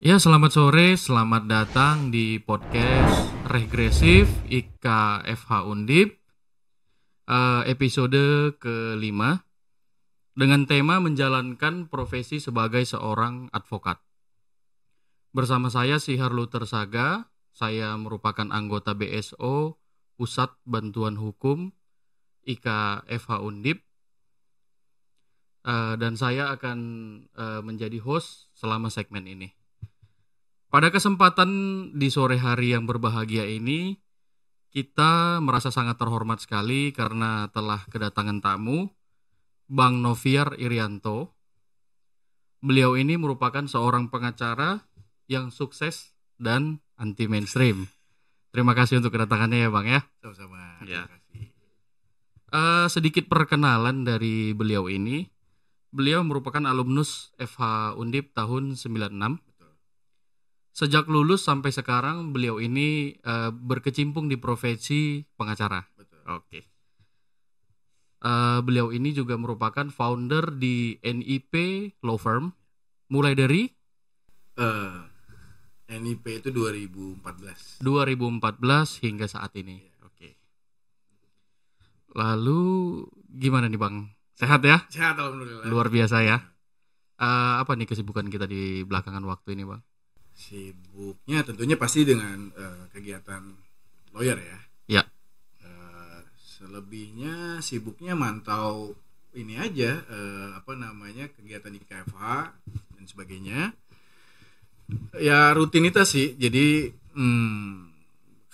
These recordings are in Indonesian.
Ya, selamat sore, selamat datang di podcast Regresif IKFH Undip, episode kelima, dengan tema menjalankan profesi sebagai seorang advokat. Bersama saya Sihar Luther Saga, saya merupakan anggota BSO Pusat Bantuan Hukum IKFH Undip, dan saya akan menjadi host selama segmen ini. Pada kesempatan di sore hari yang berbahagia ini, kita merasa sangat terhormat sekali karena telah kedatangan tamu, Bang Noviar Irianto. Beliau ini merupakan seorang pengacara yang sukses dan anti mainstream. Terima kasih untuk kedatangannya ya Bang ya. Sama-sama. Ya. Terima kasih. Sedikit perkenalan dari beliau ini. Beliau merupakan alumnus FH Undip tahun 96. Sejak lulus sampai sekarang beliau ini berkecimpung di profesi pengacara. Betul. Oke. Beliau ini juga merupakan founder di NIP Law Firm. Mulai dari NIP itu 2014 hingga saat ini. Oke. Lalu gimana nih Bang? Sehat ya? Sehat alhamdulillah. Luar biasa ya. Apa nih kesibukan kita di belakangan waktu ini Bang? Sibuknya tentunya pasti dengan kegiatan lawyer ya. Ya. Selebihnya sibuknya mantau ini aja kegiatan IKFH dan sebagainya. Ya rutinitas sih. Jadi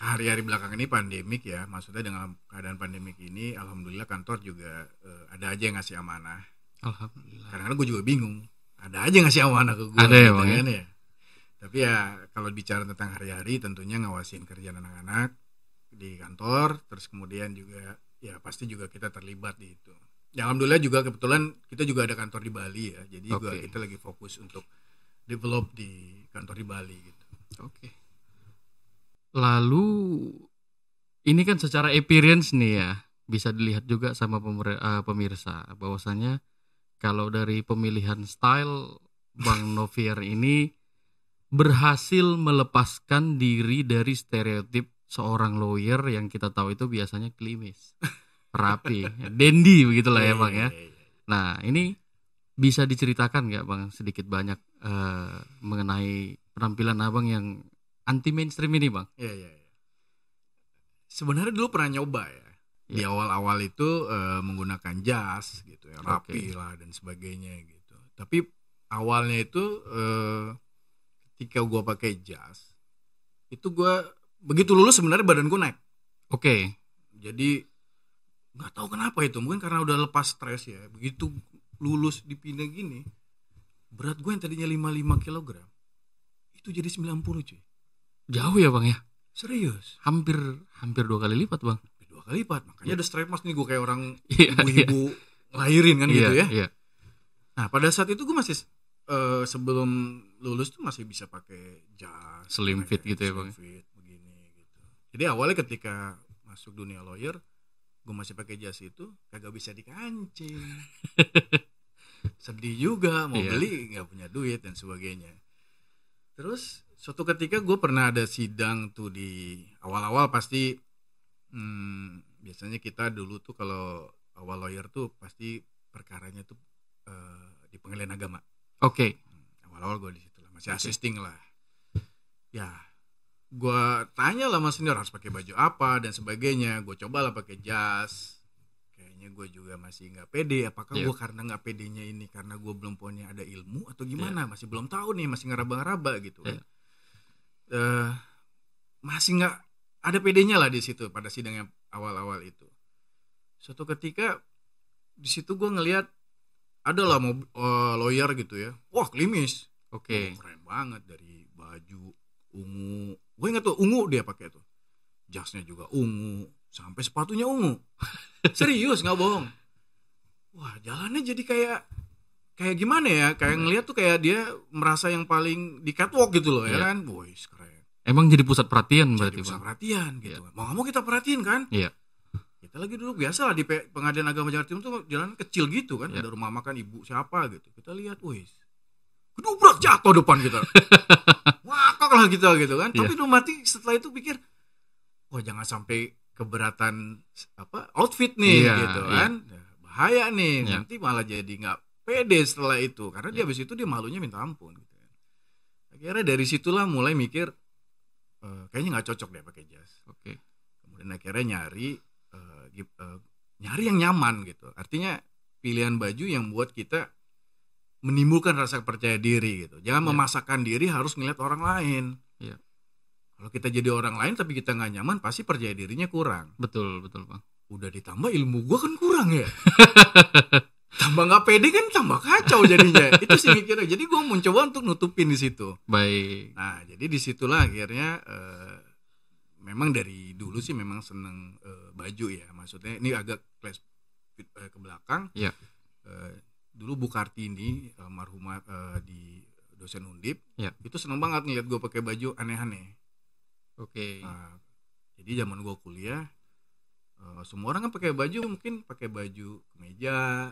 hari-hari belakangan ini pandemik ya. Maksudnya dengan keadaan pandemik ini alhamdulillah kantor juga ada aja yang ngasih amanah. Alhamdulillah. Kadang-kadang gue juga bingung. Ada aja ngasih amanah ke gue. Ada ya Bang ya. Tapi ya kalau bicara tentang hari-hari tentunya ngawasin kerjaan anak-anak di kantor, terus kemudian juga ya pasti juga kita terlibat di itu. Ya alhamdulillah juga kebetulan kita juga ada kantor di Bali ya. Jadi juga kita lagi fokus untuk develop di kantor di Bali gitu. Oke. Lalu ini kan secara appearance nih ya, bisa dilihat juga sama pemirsa bahwasanya kalau dari pemilihan style Bang Noviar ini berhasil melepaskan diri dari stereotip seorang lawyer yang kita tahu itu biasanya klimis, rapi, dandy begitulah ya Bang ya. Nah ini bisa diceritakan nggak Bang sedikit banyak mengenai penampilan Abang yang anti mainstream ini Bang? Iya. Sebenarnya dulu pernah nyoba ya. Di awal-awal itu menggunakan jas gitu ya, rapi lah dan sebagainya gitu. Tapi awalnya itu ketika gue pakai jas, itu gue begitu lulus sebenarnya badan gue naik. Oke. Jadi nggak tahu kenapa itu, mungkin karena udah lepas stres ya. Begitu lulus dipindah gini, berat gue yang tadinya 55 kg itu jadi 90 cuy. Jauh ya Bang ya? Serius. Hampir 2 kali lipat Bang. 2 kali lipat, makanya ada straight mas nih gue kayak orang ibu-ibu ngelahirin kan gitu ya. Iya. Nah pada saat itu gue masih sebelum lulus tuh masih bisa pakai jas slim fit gitu ya Bang. Fit begini gitu. Jadi awalnya ketika masuk dunia lawyer gue masih pakai jas itu kagak bisa dikancing. Sedih juga mau beli nggak punya duit dan sebagainya. Terus suatu ketika gue pernah ada sidang tuh di awal-awal pasti biasanya kita dulu tuh kalau awal lawyer tuh pasti perkaranya tuh di pengadilan agama. Oke. Awal-awal gue di situ lah, masih assisting lah. Ya, gue tanya lah mas senior harus pakai baju apa dan sebagainya. Gue cobalah pakai jas. Kayaknya gue juga masih nggak pede. Apakah gue karena nggak pedenya ini karena gue belum punya ada ilmu atau gimana? Masih belum tahu nih, masih ngeraba-ngeraba gitu. Masih nggak ada pedenya lah di situ pada sidang yang awal-awal itu. Suatu ketika di situ gue ngelihat ada lah lawyer gitu ya, wah klimis, keren banget dari baju ungu, gue ingat tuh ungu dia pakai tuh, jasnya juga ungu, sampai sepatunya ungu, serius nggak bohong, wah jalannya jadi kayak gimana ya, kayak ngelihat tuh kayak dia merasa yang paling di catwalk gitu loh ya kan, boys keren. Emang jadi pusat perhatian berarti Bang? Pusat perhatian gitu, mau nggak mau kita perhatiin kan? Iya. Kita lagi duduk biasa lah di pengadilan agama Jakarta Timur tuh jalan kecil gitu kan, ada rumah makan ibu siapa gitu. Kita lihat, wih, kedubrak jatuh depan kita. Ngakak lah kita gitu kan. Tapi dalam hati setelah itu pikir, wah jangan sampai keberatan outfit nih gitu kan. Bahaya nih, nanti malah jadi nggak pede setelah itu. Karena dia habis itu dia malunya minta ampun gitu kan. Akhirnya dari situlah mulai mikir, kayaknya nggak cocok deh pakai jas. Kemudian akhirnya nyari yang nyaman gitu. Artinya pilihan baju yang buat kita menimbulkan rasa percaya diri gitu. Jangan memaksakan diri harus ngeliat orang lain. Kalau kita jadi orang lain tapi kita nggak nyaman, pasti percaya dirinya kurang. Betul Bang. Udah ditambah ilmu gua kan kurang ya. Tambah nggak pede kan tambah kacau jadinya. Itu sih mikirnya. Jadi gua mencoba untuk nutupin di situ. Baik. Nah jadi disitulah akhirnya memang dari dulu sih memang seneng baju ya. Maksudnya ini agak flashback ke belakang. Dulu Bu Kartini almarhumah di dosen Undip, itu seneng banget ngeliat gue pakai baju aneh-aneh. Jadi zaman gue kuliah, semua orang kan pakai baju, mungkin pakai baju kemeja,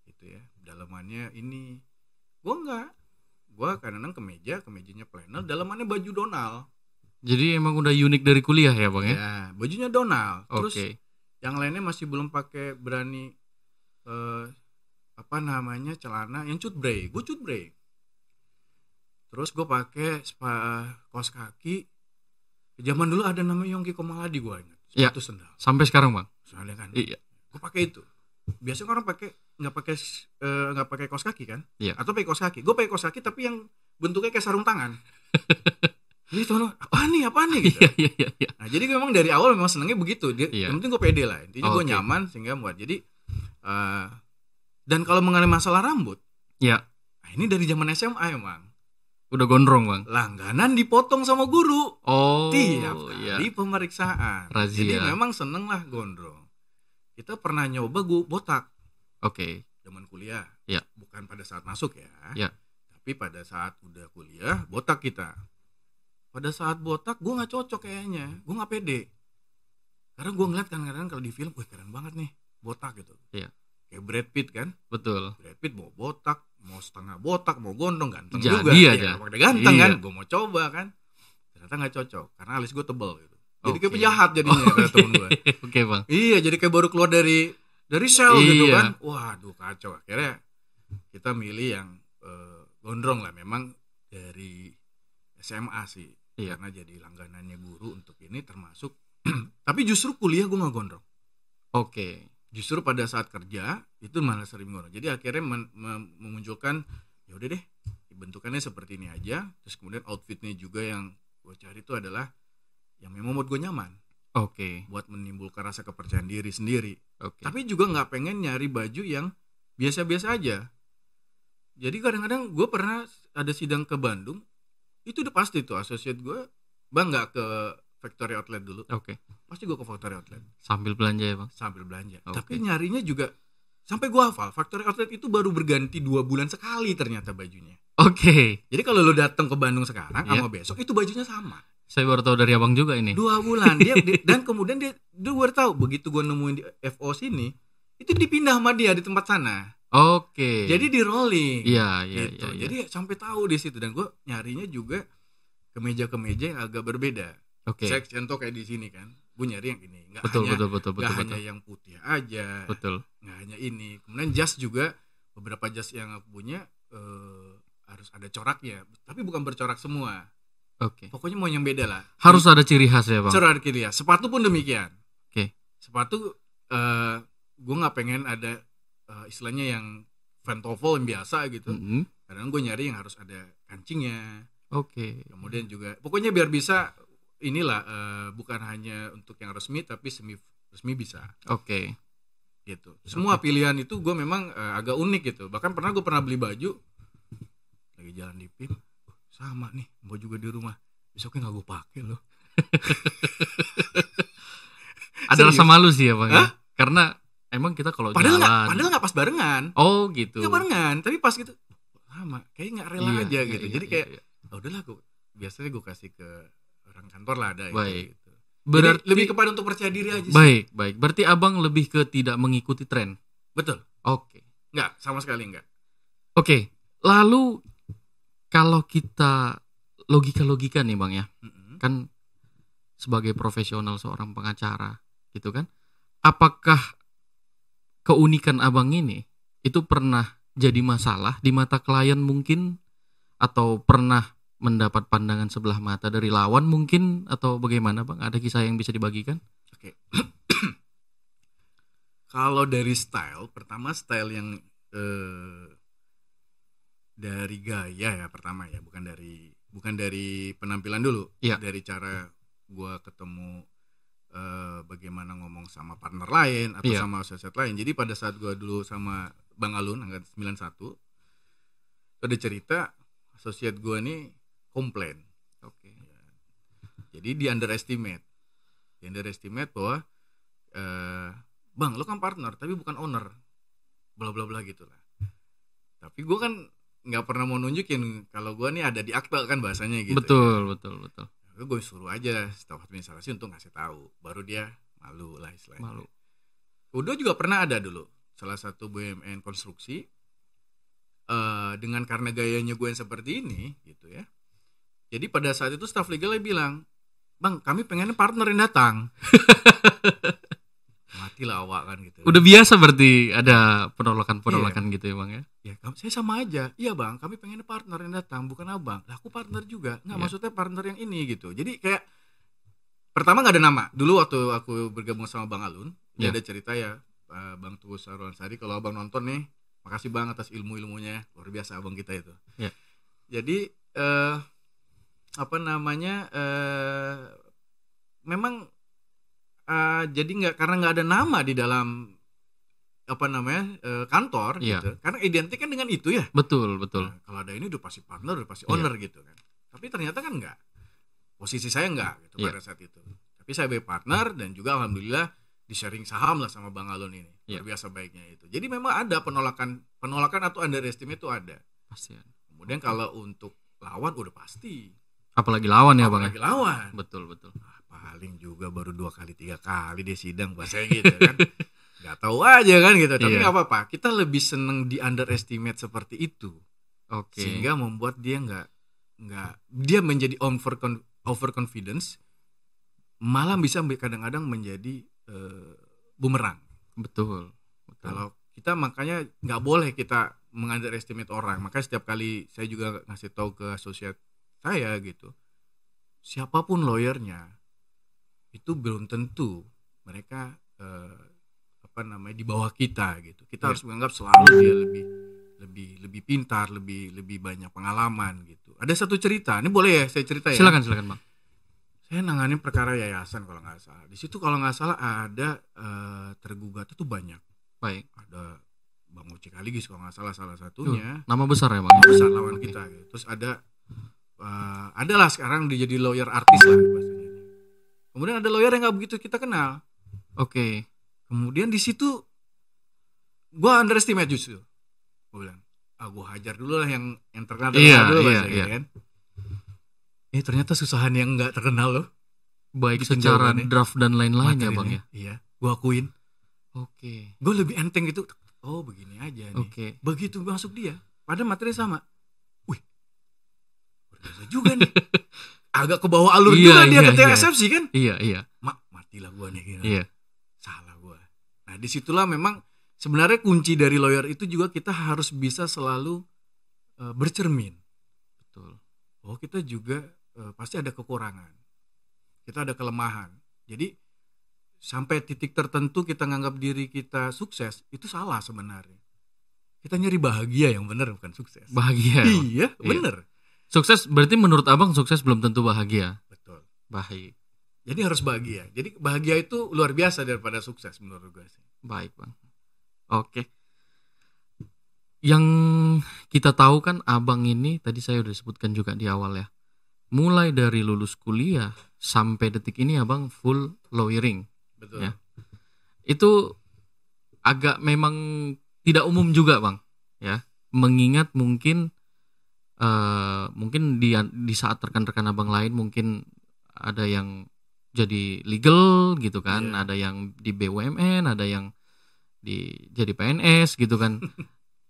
gitu ya. Dalamannya ini, gue enggak. Gue kadang-kadang kemejanya flannel, dalamannya baju Donald. Jadi emang udah unik dari kuliah ya Bang ya? Ya, bajunya Donald. Terus yang lainnya masih belum pakai berani celana yang cutbray. Gue cutbray. Terus gue pakai kaos kaki. Zaman dulu ada namanya Yongki Komaladi, gue ingat. Sepatu sendal. Sampai sekarang Bang. Soalnya kan. Iya. Gue pakai itu. Biasanya orang pakai nggak pakai kaos kaki kan? Atau pakai kaos kaki. Gue pakai kaos kaki tapi yang bentuknya kayak sarung tangan. Jadi tuh apaan nih gitu. Nah jadi memang dari awal memang senengnya begitu. Yang penting gue pede lah. Intinya gue nyaman sehingga buat. Jadi dan kalau mengenai masalah rambut, nah ini dari zaman SMA emang. Udah gondrong Bang. Langganan dipotong sama guru. Tiap kali pemeriksaan. Razia. Jadi memang seneng lah gondrong. Kita pernah nyoba gue botak. Zaman kuliah. Bukan pada saat masuk ya. Tapi pada saat udah kuliah botak kita. Pada saat botak gue nggak cocok kayaknya. Gue nggak pede. Karena gue ngeliat kadang-kadang kalau di film, wih keren banget nih botak gitu. Kayak Brad Pitt kan. Betul. Brad Pitt mau botak, mau setengah botak, mau gondrong, ganteng jadi juga. Aja. Udah ganteng kan. Gue mau coba kan. Ternyata gak cocok. Karena alis gue tebal gitu. Jadi kayak penjahat jadinya kata temen gue. Bang. Iya jadi kayak baru keluar dari sel gitu kan. Waduh kacau. Akhirnya kita milih yang gondrong lah. Memang dari SMA sih. Karena jadi langganannya guru untuk ini termasuk. Tapi justru kuliah gue gak gondrong. Justru pada saat kerja itu malah sering gondrong. Jadi akhirnya memunculkan ya udah deh bentukannya seperti ini aja. Terus kemudian outfitnya juga yang gue cari itu adalah yang memang buat gue nyaman. Buat menimbulkan rasa kepercayaan diri sendiri. Tapi juga nggak pengen nyari baju yang biasa-biasa aja. Jadi kadang-kadang gue pernah ada sidang ke Bandung. Itu udah pasti tuh associate gue, Bang nggak ke Factory Outlet dulu. Pasti gue ke Factory Outlet. Sambil belanja ya Bang? Sambil belanja. Tapi nyarinya juga sampai gue hafal. Factory Outlet itu baru berganti 2 bulan sekali ternyata bajunya. Jadi kalau lo datang ke Bandung sekarang sama besok itu bajunya sama. Saya baru tahu dari Abang juga ini. 2 bulan dan kemudian dia baru tahu begitu gue nemuin di FO sini itu dipindah sama dia di tempat sana. Jadi di rolling. Gitu. Jadi sampai tahu di situ dan gue nyarinya juga kemeja-kemeja yang agak berbeda. Saya contoh kayak di sini kan, gue nyari yang ini, nggak hanya yang putih aja, nggak hanya ini. Kemudian jas juga beberapa jas yang aku punya harus ada coraknya, tapi bukan bercorak semua. Pokoknya mau yang beda lah. Harus ada ciri khas ya Bang. Corak ciri khas. Sepatu pun demikian. Sepatu gue nggak pengen ada istilahnya yang pantofel yang biasa gitu. Kadang gue nyari yang harus ada kancingnya. Kemudian juga pokoknya biar bisa inilah bukan hanya untuk yang resmi tapi semi resmi bisa. Gitu. Semua pilihan itu gue memang agak unik gitu. Bahkan gue pernah beli baju lagi jalan di PIM, sama nih mau juga di rumah. Besoknya nggak gue pakai loh. Ada rasa malu sih ya Bang. Karena emang kita kalau padahal jalan nggak pas barengan. Gitu. Nggak barengan, tapi pas gitu sama. Kayak nggak rela aja gitu. Jadi kayak udahlah gue biasanya gue kasih ke orang kantor lah ada gitu. Berarti jadi lebih kepada untuk percaya diri aja sih. Baik. Berarti Abang lebih ke tidak mengikuti tren. Betul. Nggak, sama sekali nggak. Lalu kalau kita logika nih Bang ya, Mm-mm. kan sebagai profesional seorang pengacara gitu kan, apakah keunikan Abang ini itu pernah jadi masalah di mata klien mungkin, atau pernah mendapat pandangan sebelah mata dari lawan mungkin, atau bagaimana Bang? Ada kisah yang bisa dibagikan? Oke. Kalau dari style, pertama style yang dari gaya ya pertama ya, bukan dari penampilan dulu, Iya. dari cara gua ketemu, bagaimana ngomong sama partner lain atau Iya. sama asosiat lain. Jadi pada saat gua dulu sama Bang Alun angkatan 91, ada cerita asosiat gua nih komplain. Oke. Jadi di underestimate bahwa Bang, lo kan partner tapi bukan owner, bla bla bla gitulah. Tapi gue kan nggak pernah mau nunjukin kalau gue nih ada di akta kan bahasanya gitu. Betul. Gue suruh aja staf administrasi untuk ngasih tahu, baru dia malu lah istilahnya. Malu. Udo juga pernah ada dulu salah satu BUMN konstruksi, dengan karena gayanya gue yang seperti ini gitu ya. Jadi pada saat itu staf legalnya bilang, Bang, kami pengennya partner yang datang. Matilah awak kan gitu. Udah biasa berarti ada penolakan gitu ya Bang ya? Ya, saya sama aja. Iya Bang, kami pengennya partner yang datang, bukan abang. Lah aku partner juga. Nggak, Iya. maksudnya partner yang ini gitu. Jadi kayak pertama nggak ada nama. Dulu waktu aku bergabung sama Bang Alun, dia Iya. ada cerita ya, Bang Tugus Sarwansari, kalau abang nonton nih, makasih Bang atas ilmu-ilmunya. Luar biasa abang kita itu. Iya. Jadi memang jadi nggak, karena nggak ada nama di dalam kantor Iya. gitu, karena identik kan dengan itu ya. Betul. Nah, kalau ada ini udah pasti partner, udah pasti owner gitu kan. Tapi ternyata kan enggak. Posisi saya enggak gitu pada saat itu. Tapi saya sebagai partner dan juga alhamdulillah di sharing saham lah sama Bang Alun ini. Luar biasa baiknya itu. Jadi memang ada penolakan atau underestimate itu ada. Pasti. Kemudian kalau untuk lawan udah pasti. Apalagi lawan ya Bang ya? Apalagi lawan. Betul. Paling juga baru 2 kali 3 kali dia sidang bahasanya gitu kan. Gak tahu aja kan gitu. Tapi nggak apa-apa. Kita lebih seneng di underestimate seperti itu. Oke. Sehingga membuat dia dia menjadi overconfidence, malah bisa kadang-kadang menjadi bumerang. Betul. Kalau kita makanya nggak boleh kita mengunderestimate orang. Makanya setiap kali saya juga ngasih tahu ke asosiat saya gitu, siapapun lawyernya itu belum tentu mereka di bawah kita gitu. Kita harus menganggap selalu dia lebih pintar, lebih banyak pengalaman gitu. Ada satu cerita, ini boleh ya saya cerita ya? Silakan Bang. Saya nanganin perkara yayasan kalau nggak salah. Di situ kalau nggak salah ada tergugat itu banyak. Baik. Ada Bang Uci Kaligis kalau nggak salah satunya. Nama besar ya Bang? Besar lawan kita gitu. Terus adalah sekarang dia jadi lawyer artis lah bahasanya. Kemudian ada lawyer yang nggak begitu kita kenal. Oke. Kemudian di situ gue underestimate justru. Gue bilang, gue hajar dulu lah yang terkenal dulu bahasanya kan. Ternyata susahan yang nggak terkenal loh. Baik Gitu secara jawabannya. draft dan lain-lain ya Bang ya? Iya, gue akuin. Oke. Gue lebih enteng gitu. Oh begini aja nih. Oke. Begitu masuk dia, padahal materi sama. Wih, berbiasa juga nih. Agak ke bawah alur juga dia ketika eksepsi kan. Iya. Matilah gue nih. Gitu. Iya. Salah gue. Nah disitulah memang sebenarnya kunci dari lawyer itu juga kita harus bisa selalu bercermin. Betul. Oh kita juga pasti ada kekurangan. Kita ada kelemahan. Jadi sampai titik tertentu kita nganggap diri kita sukses, itu salah sebenarnya. Kita nyari bahagia yang benar, bukan sukses. Bahagia. Iya, benar. Sukses berarti menurut Abang sukses belum tentu bahagia. Betul. Baik. Jadi harus bahagia. Jadi bahagia itu luar biasa daripada sukses menurut gue sih. Baik Bang. Oke. Yang kita tahu kan Abang ini tadi saya udah sebutkan juga di awal ya. Mulai dari lulus kuliah sampai detik ini Abang full lawyering. Betul. Ya. Itu agak memang tidak umum juga Bang. Ya. Mengingat mungkin di saat rekan-rekan Abang lain mungkin ada yang jadi legal gitu kan, ada yang di BUMN, ada yang jadi PNS gitu kan.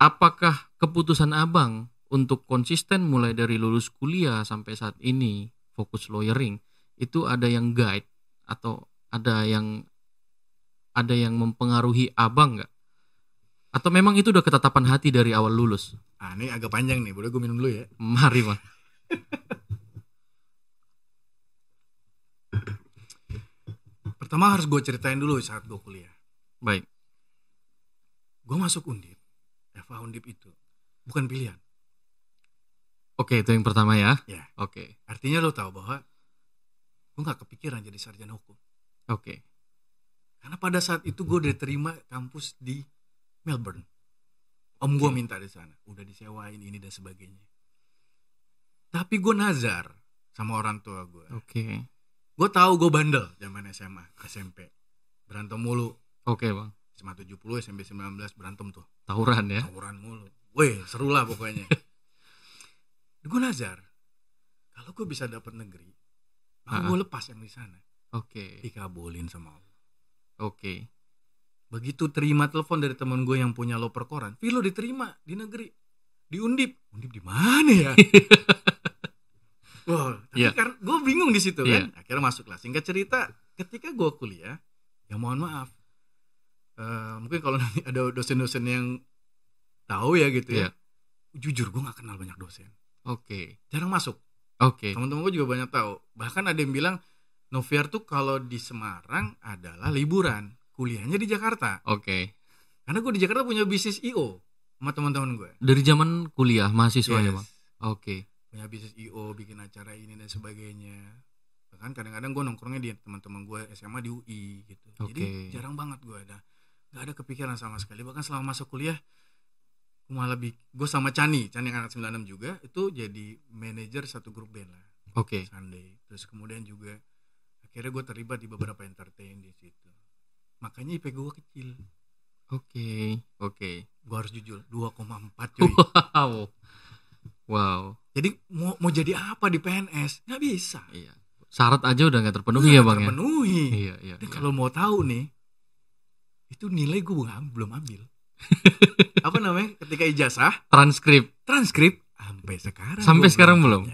Apakah keputusan Abang untuk konsisten mulai dari lulus kuliah sampai saat ini fokus lawyering, itu ada yang guide atau ada yang mempengaruhi abang nggak? Atau memang itu udah ketetapan hati dari awal lulus? Ini agak panjang nih, boleh gue minum dulu ya? Mari Bang. Pertama harus gue ceritain dulu saat gue kuliah. Baik. Gue masuk Undip, FH Undip itu bukan pilihan. Oke, itu yang pertama ya. Ya. Oke. Artinya lo tahu bahwa gue nggak kepikiran jadi sarjana hukum. Oke. Karena pada saat itu gue udah terima kampus di Melbourne. Om gue minta di sana, udah disewain ini dan sebagainya. Tapi gue nazar sama orang tua gue. Oke. Gue tahu gue bandel zaman SMA, SMP. Berantem mulu. Oke Bang. SMA 70, SMP 19 berantem tuh. Tawuran ya. Tawuran mulu. Weh, seru lah pokoknya. Gue nazar, kalau gue bisa dapat negeri, maka gue lepas yang di sana. Oke. Dikabulin sama Allah. Oke. Begitu terima telepon dari teman gue yang punya lo perkoran, Vilo diterima di negeri, di Undip. Undip di mana ya? Wah, tapi karena gue bingung di situ kan. Akhirnya masuklah. Singkat cerita, ketika gue kuliah, ya mohon maaf, mungkin kalau nanti ada dosen-dosen yang tahu ya gitu ya. Jujur gue nggak kenal banyak dosen. Oke. Jarang masuk. Oke. Teman-teman gue juga banyak tahu. Bahkan ada yang bilang Noviar tuh kalau di Semarang adalah liburan, kuliahnya di Jakarta. Oke. Karena gue di Jakarta punya bisnis IO sama teman-teman gue. Dari zaman kuliah mahasiswanya Bang. Oke. Punya bisnis IO, bikin acara ini dan sebagainya. Bahkan kadang-kadang gue nongkrongnya di teman-teman gue SMA di UI gitu. Jadi jarang banget gue nggak ada kepikiran sama sekali. Bahkan selama masuk kuliah gue sama Cani yang anak 96 juga itu jadi manajer satu grup band lah. Oke. Sunday. Terus kemudian juga akhirnya gue terlibat di beberapa entertain di situ. Makanya IP gue kecil. Oke. Gue harus jujur 2,4 cuy. Wow. Jadi mau jadi apa di PNS? Nggak bisa. Iya. Syarat aja udah nggak terpenuhi ya Bang ya. Terpenuhi. Iya. Dan kalau mau tahu nih, itu nilai gue belum ambil. Apa namanya ketika ijazah transkrip sampai sekarang belum.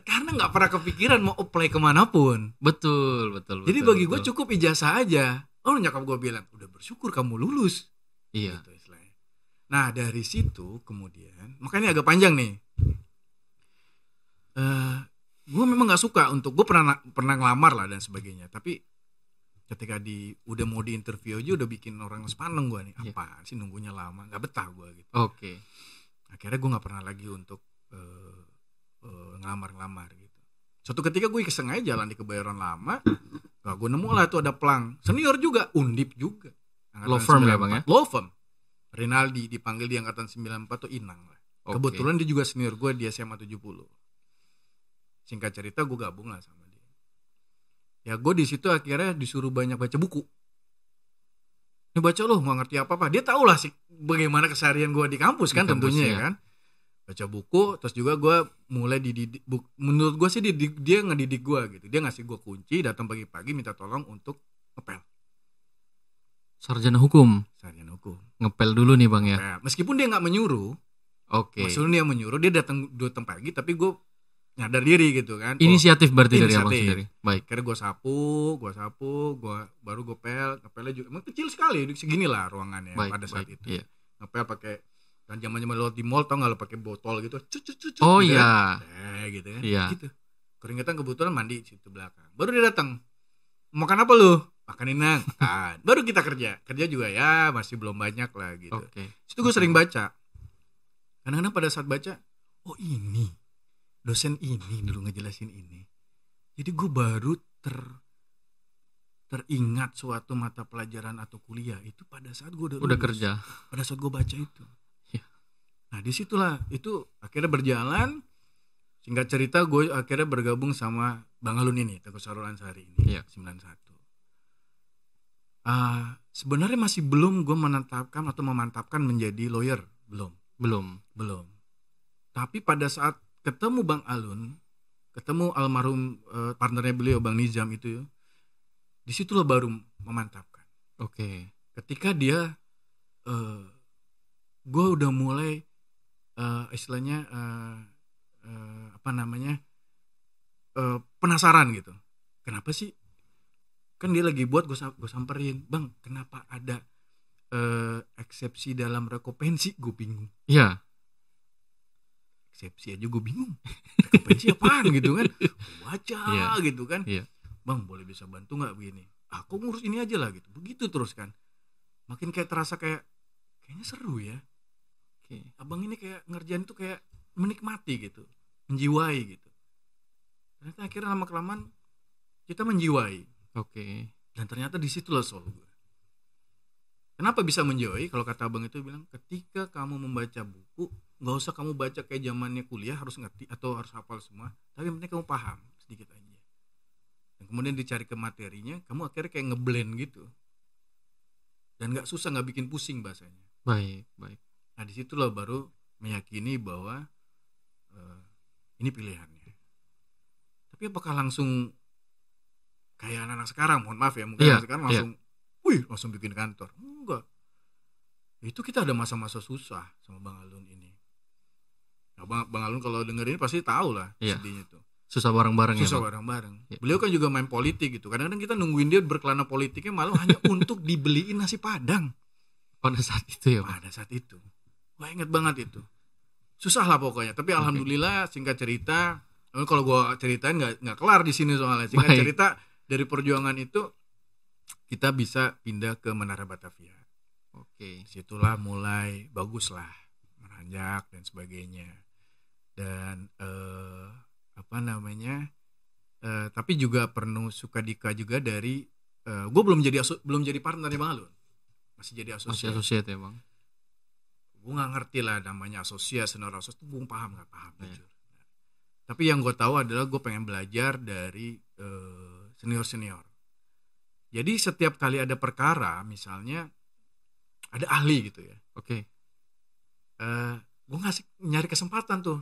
Karena nggak pernah kepikiran mau apply kemanapun. Betul. Jadi bagi gue cukup ijazah aja. Nyokap gue bilang udah bersyukur kamu lulus. Iya gitu, istilahnya. Nah dari situ kemudian makanya agak panjang nih. Gue memang nggak suka untuk gue pernah ngelamar lah dan sebagainya. Tapi ketika udah mau di interview aja udah bikin orang sepaneng gue nih. Apa sih nunggunya lama, nggak betah gue gitu. Oke. Akhirnya gue nggak pernah lagi untuk ngelamar gitu. Suatu ketika gue iseng aja jalan di Kebayoran Lama, gue nemu lah tuh ada pelang senior juga, Undip juga. Law firm ya Bang ya? Law firm. Rinaldi dipanggil di angkatan 94 tuh Inang lah. Okay. Kebetulan dia juga senior gue di SMA 70. Singkat cerita gue gabung lah sama dia. Ya gue di situ akhirnya disuruh banyak baca buku. Ini baca loh nggak ngerti apa-apa. Dia tahu lah sih bagaimana keseharian gue di kampus kan tentunya ya kan. Baca buku, terus juga gue mulai dididik. Menurut gue sih dia ngedidik gue gitu. Dia ngasih gue kunci, datang pagi-pagi minta tolong untuk ngepel. Sarjana hukum. Ngepel dulu nih Bang ya. Ngepel. Meskipun dia nggak menyuruh. Oke. Maksudnya dia menyuruh, dia datang pagi, tapi gue nyadar diri gitu kan. Inisiatif berarti dari Abang sendiri. Baik. Karena gue sapu, baru gue pel. Ngepelnya juga emang kecil sekali, segini lah ruangannya pada saat itu. Iya. Ngepel pakai kan zaman-zaman lo di mall tau nggak lo pakai botol gitu, oh gitu iya kan? Gitu kan, iya. gitu. Keringetan kebetulan mandi situ belakang. Baru dia datang, makan apa lo? Makan Inang, makan. Baru kita kerja juga ya masih belum banyak lah gitu. Situ gue sering baca. Kadang-kadang pada saat baca, oh ini dosen ini dulu ngejelasin ini. Jadi gue baru teringat suatu mata pelajaran atau kuliah itu pada saat gue udah kerja. Pada saat gue baca itu. Nah disitulah itu akhirnya berjalan. Singkat cerita gue akhirnya bergabung sama Bang Alun ini, Teguh Sarul Ansari ini, 91. Sebenarnya masih belum gue memantapkan menjadi lawyer, belum. Tapi pada saat ketemu Bang Alun, ketemu almarhum partnernya beliau Bang Nizam itu, disitulah baru memantapkan. Oke. Ketika dia, gue udah mulai istilahnya apa namanya penasaran gitu. Kenapa sih? Kan dia lagi buat, gue samperin, bang, kenapa ada eksepsi dalam rekopensi? Gue bingung. Iya. Eksepsi aja gue bingung. Rekopensi apaan gitu kan? Gue baca gitu kan. Iya. Bang, boleh bisa bantu nggak begini? Aku ngurus ini aja lah gitu. Begitu terus kan. Makin kayak terasa kayaknya seru ya. Abang ini kayak ngerjain tuh kayak menikmati gitu, menjiwai gitu. Ternyata akhirnya lama-kelamaan kita menjiwai. Dan ternyata di situ loh soal gue. Kenapa bisa menjiwai? Kalau kata abang itu bilang, ketika kamu membaca buku, nggak usah kamu baca kayak zamannya kuliah harus ngerti atau harus hafal semua, tapi yang penting kamu paham sedikit aja. Dan kemudian dicari ke materinya, kamu akhirnya kayak ngeblend gitu. Dan nggak susah, nggak bikin pusing bahasanya. Baik. Nah di situ loh baru meyakini bahwa ini pilihannya. Tapi apakah langsung kayak anak-anak sekarang? Mohon maaf ya, mungkin anak sekarang langsung, langsung bikin kantor. Enggak. Itu kita ada masa-masa susah sama Bang Alun ini. Nah, Bang Alun kalau denger ini pasti tahu lah sedihnya tuh. Susah bareng-bareng ya. Ya. Beliau kan juga main politik gitu. Kadang-kadang kita nungguin dia berkelana politiknya malah hanya untuk dibeliin nasi Padang. Pada saat itu ya, Pak? Pada saat itu. Wah, inget banget itu. Susah lah pokoknya. Tapi alhamdulillah singkat cerita, kalau gue ceritain nggak kelar di sini soalnya. Singkat cerita dari perjuangan itu kita bisa pindah ke Menara Batavia. Situlah mulai bagus lah, menanjak dan sebagainya. Dan tapi juga penuh suka duka juga dari gue belum jadi partner Bang Alun, masih jadi asosiat ya Bang. Gue nggak ngerti lah namanya asosiat, senior asosiat itu gue nggak paham jujur. Tapi yang gue tahu adalah gue pengen belajar dari senior. Jadi setiap kali ada perkara, misalnya ada ahli gitu ya, gue nyari kesempatan tuh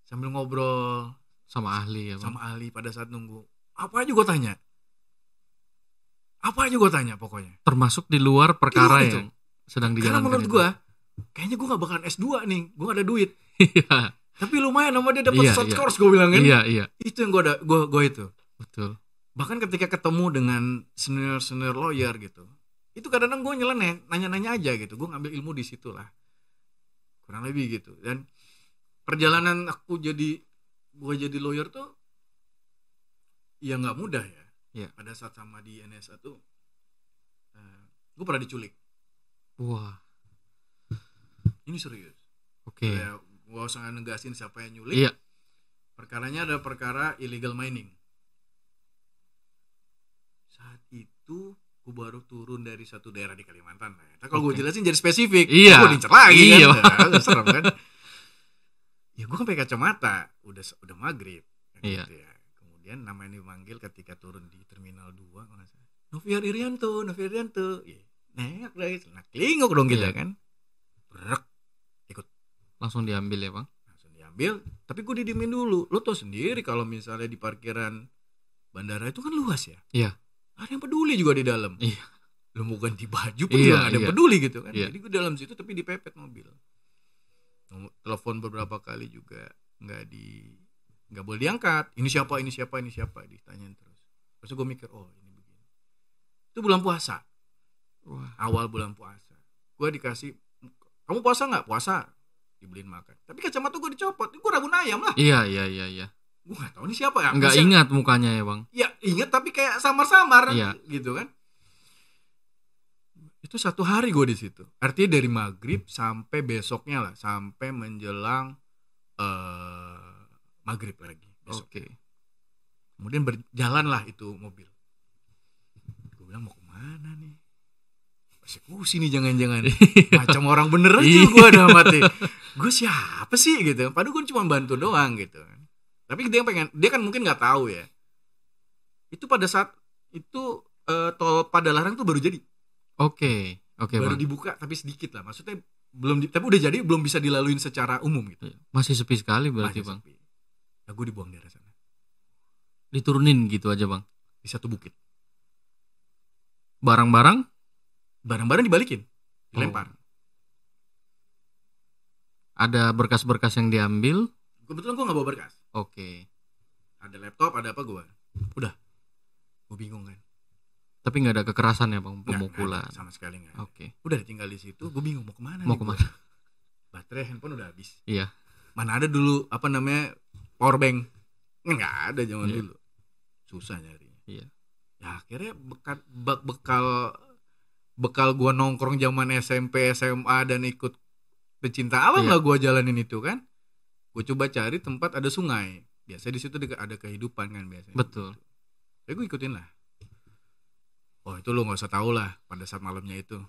sambil ngobrol sama ahli ya, Bang? Sama ahli pada saat nunggu. Apa aja gue tanya pokoknya. Termasuk di luar perkara yang sedang dijalankan. Karena menurut gue, kayaknya gue gak bakalan S2 nih, gue gak ada duit. Tapi lumayan sama dia dapat short course, gue bilang kan. Iya. Itu yang gue itu. Betul. Bahkan ketika ketemu dengan senior lawyer gitu, itu kadang-kadang gue nyeleneh, nanya-nanya aja gitu. Gue ngambil ilmu di situ lah. Kurang lebih gitu. Dan perjalanan gue jadi lawyer tuh ya nggak mudah ya. Pada saat sama di NSA tuh gue pernah diculik. Wah, ini serius. Ya, gue usah negasin siapa yang nyulik. Iya. Perkaranya ada perkara illegal mining. Saat itu gue baru turun dari satu daerah di Kalimantan. Nah, kalau gue jelasin jadi spesifik, gue diincer lagi kan. Serem kan. Ya gue kan pakai kacamata, udah maghrib kan gitu ya. Kemudian namanya dipanggil ketika turun di Terminal 2, Noviar Irianto. Nek lagi, kelinguk dong kita kan. Brek, ikut. Langsung diambil ya Bang? Langsung diambil, tapi gue didiemin dulu. Lo tau sendiri kalau misalnya di parkiran bandara itu kan luas ya. Iya. Ada yang peduli juga di dalam. Iya. Lo mau ganti baju pun juga ada yang peduli gitu kan. Iya. Jadi gue dalam situ tapi dipepet mobil. Telepon beberapa kali juga nggak boleh diangkat. Ini siapa ditanyain terus. Terus gue mikir, oh ini begini. Itu bulan puasa. Wah. Awal bulan puasa. Gue dikasih, kamu puasa nggak? Puasa. Dibeliin makan. Tapi kacamata gue dicopot. Gue rabun ayam lah. Iya. Gue nggak tahu ini siapa ya. Nggak ingat mukanya ya Bang? Ya ingat tapi kayak samar-samar gitu kan. Itu 1 hari gue di situ. Artinya dari maghrib sampai besoknya lah, sampai menjelang maghrib lagi. Kemudian berjalan lah itu mobil. Gue bilang mau kemana nih? Persekusi nih jangan-jangan. Macam orang bener aja gue udah mati. Gue siapa sih gitu? Padahal gue cuma bantu doang gitu. Tapi dia kan mungkin nggak tahu ya. Itu pada saat itu tol Padalarang tuh baru jadi. Oke, baru Bang. Dibuka tapi sedikit lah. Maksudnya tapi udah jadi, belum bisa dilaluin secara umum gitu. Masih sepi sekali berarti Bang. Sepi. Nah, gue dibuang dari sana. Diturunin gitu aja Bang. Di satu bukit. Barang-barang dibalikin, dilempar. Ada berkas-berkas yang diambil. Kebetulan gue nggak bawa berkas. Oke. Ada laptop, ada apa gue. Udah. Gue bingung kan. Tapi nggak ada kekerasan ya bang, Nggak pemukulan. ada, sama sekali nggak. Oke. Udah tinggal di situ. Gue bingung mau kemana. Mau nih kemana? gua. Baterai handphone udah habis. Iya. Mana ada dulu apa namanya power bank? Nggak ada zaman Iya. dulu. Susah nyarinya. Iya. Ya akhirnya bekal gua nongkrong zaman SMP, SMA dan ikut pecinta alam Iya. lah gua jalanin itu kan. Gua coba cari tempat ada sungai. Biasa di situ ada kehidupan kan biasanya. Betul. Ya gue ikutin lah. Oh itu lu nggak usah tahu lah pada saat malamnya itu.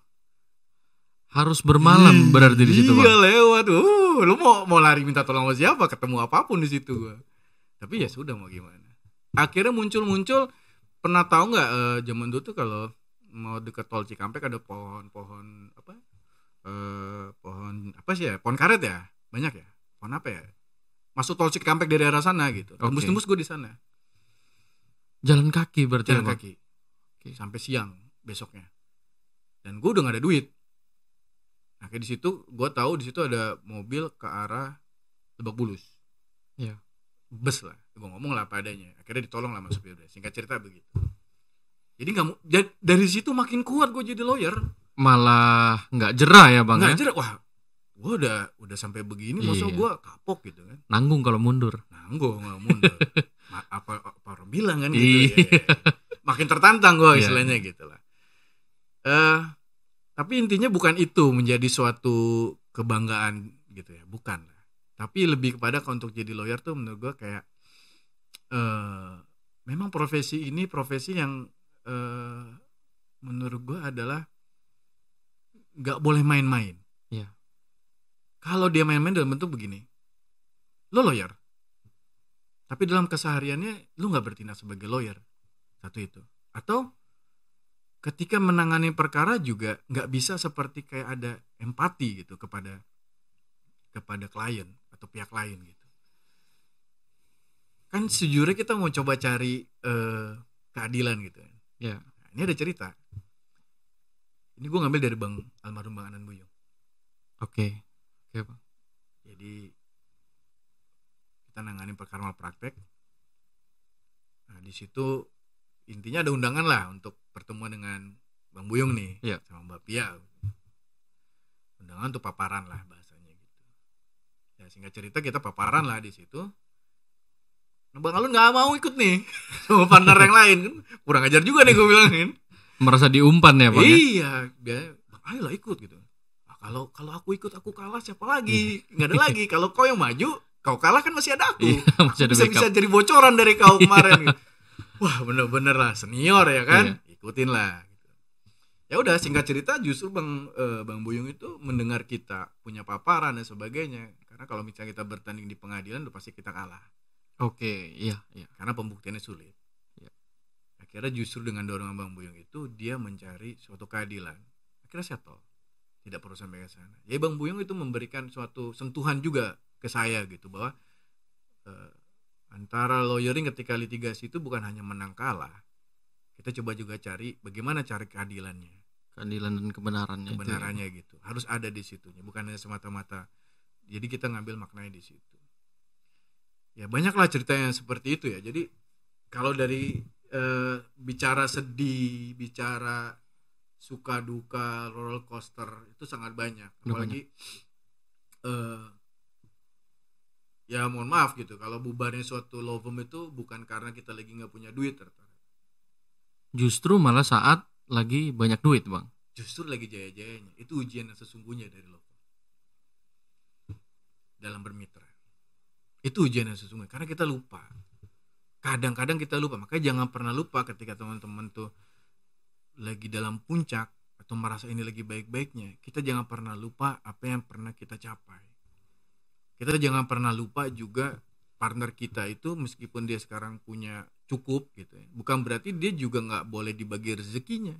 Harus bermalam berarti di situ Iya bang. lewat. Lu mau lari minta tolong sama siapa? Ketemu apapun di situ gua. Tapi ya sudah mau gimana. Akhirnya muncul. Pernah tahu nggak zaman dulu tuh kalau mau deket tol Cikampek ada pohon apa? Pohon apa sih ya? Pohon karet ya? Banyak ya? Pohon apa ya? Masuk tol Cikampek dari arah sana gitu. Oke. Tembus gue di sana. Jalan kaki berarti Jalan ya bang. kaki. Oke. Sampai siang besoknya. Dan gue udah gak ada duit. Nah, kayak di situ gue tahu di situ ada mobil ke arah Lebak Bulus. Iya. Bus lah. Gue ngomong lah apa adanya. Akhirnya ditolong lah mas supir. Singkat cerita begitu. Jadi dari situ makin kuat gue jadi lawyer. Malah nggak jerah ya bang Nggak ya. jerak. Wah, gue udah sampai begini. Masa Iya. gue kapok gitu kan? Nanggung kalau mundur. Nanggung nggak mundur. apa orang bilang kan gitu. Iya. Ya. Makin tertantang gue Iya. istilahnya gitu lah. Tapi intinya bukan itu menjadi suatu kebanggaan gitu ya, bukan lah. Tapi lebih kepada untuk jadi lawyer tuh menurut gue kayak memang profesi ini profesi yang menurut gue adalah nggak boleh main-main. Iya. Kalau dia main-main dalam bentuk begini, lo lawyer, tapi dalam kesehariannya lo nggak bertindak sebagai lawyer, satu itu. Atau ketika menangani perkara juga nggak bisa seperti kayak ada empati gitu kepada klien atau pihak lain gitu. Kan sejujurnya kita mau coba cari keadilan gitu. Ya. Nah, ini ada cerita. Ini gue ngambil dari almarhum Bang Anan Buyung. Oke bang. Jadi kita nanganin perkara malpraktek. Nah di situ intinya ada undangan lah untuk pertemuan dengan Bang Buyung nih, Iya. sama Mbak Pia. Undangan untuk paparan lah bahasanya gitu. Ya singkat cerita kita paparan lah di situ. Nah, Bang Alun nggak mau ikut nih sama partner yang lain kan, kurang ajar juga nih gue bilangin. Merasa diumpan ya bang ya? Iya, dia Bang ayolah ikut gitu. Nah, kalau aku ikut aku kalah siapa lagi? Nggak ada lagi. Kalau kau yang maju, kau kalah kan masih ada aku. Iya, masih ada bisa backup. jadi bocoran dari kau kemarin. Gitu. Wah bener-bener lah senior ya kan, ikutin lah. Gitu. Ya udah singkat cerita justru Bang Buyung itu mendengar kita punya paparan dan sebagainya. Karena kalau misalnya kita bertanding di pengadilan, udah pasti kita kalah. Oke, iya. Karena pembuktiannya sulit. Iya. Akhirnya justru dengan dorongan Bang Buyung itu dia mencari suatu keadilan. Akhirnya settle. Tidak perlu sampai ke sana. Ya Bang Buyung itu memberikan suatu sentuhan juga ke saya gitu bahwa antara lawyering ketika litigasi itu bukan hanya menang kalah. Kita coba juga cari bagaimana cari keadilannya. Keadilan dan kebenarannya. Kebenarannya gitu. Harus ada di situnya, bukan hanya semata-mata. Jadi kita ngambil maknanya di situ. Ya banyaklah cerita yang seperti itu ya. Jadi kalau dari bicara sedih, bicara suka duka, roller coaster itu sangat banyak. Apalagi ya mohon maaf gitu. Kalau bubarnya suatu law firm itu bukan karena kita lagi nggak punya duit ternyata. Justru malah saat lagi banyak duit bang. Justru lagi jaya-jayanya. Itu ujian yang sesungguhnya dari law firm dalam bermitra. Itu ujian yang sesungguhnya karena kita lupa. Kadang-kadang kita lupa. Makanya jangan pernah lupa ketika teman-teman tuh lagi dalam puncak atau merasa ini lagi baik-baiknya. Kita jangan pernah lupa apa yang pernah kita capai. Kita jangan pernah lupa juga partner kita itu meskipun dia sekarang punya cukup gitu ya. Bukan berarti dia juga gak boleh dibagi rezekinya.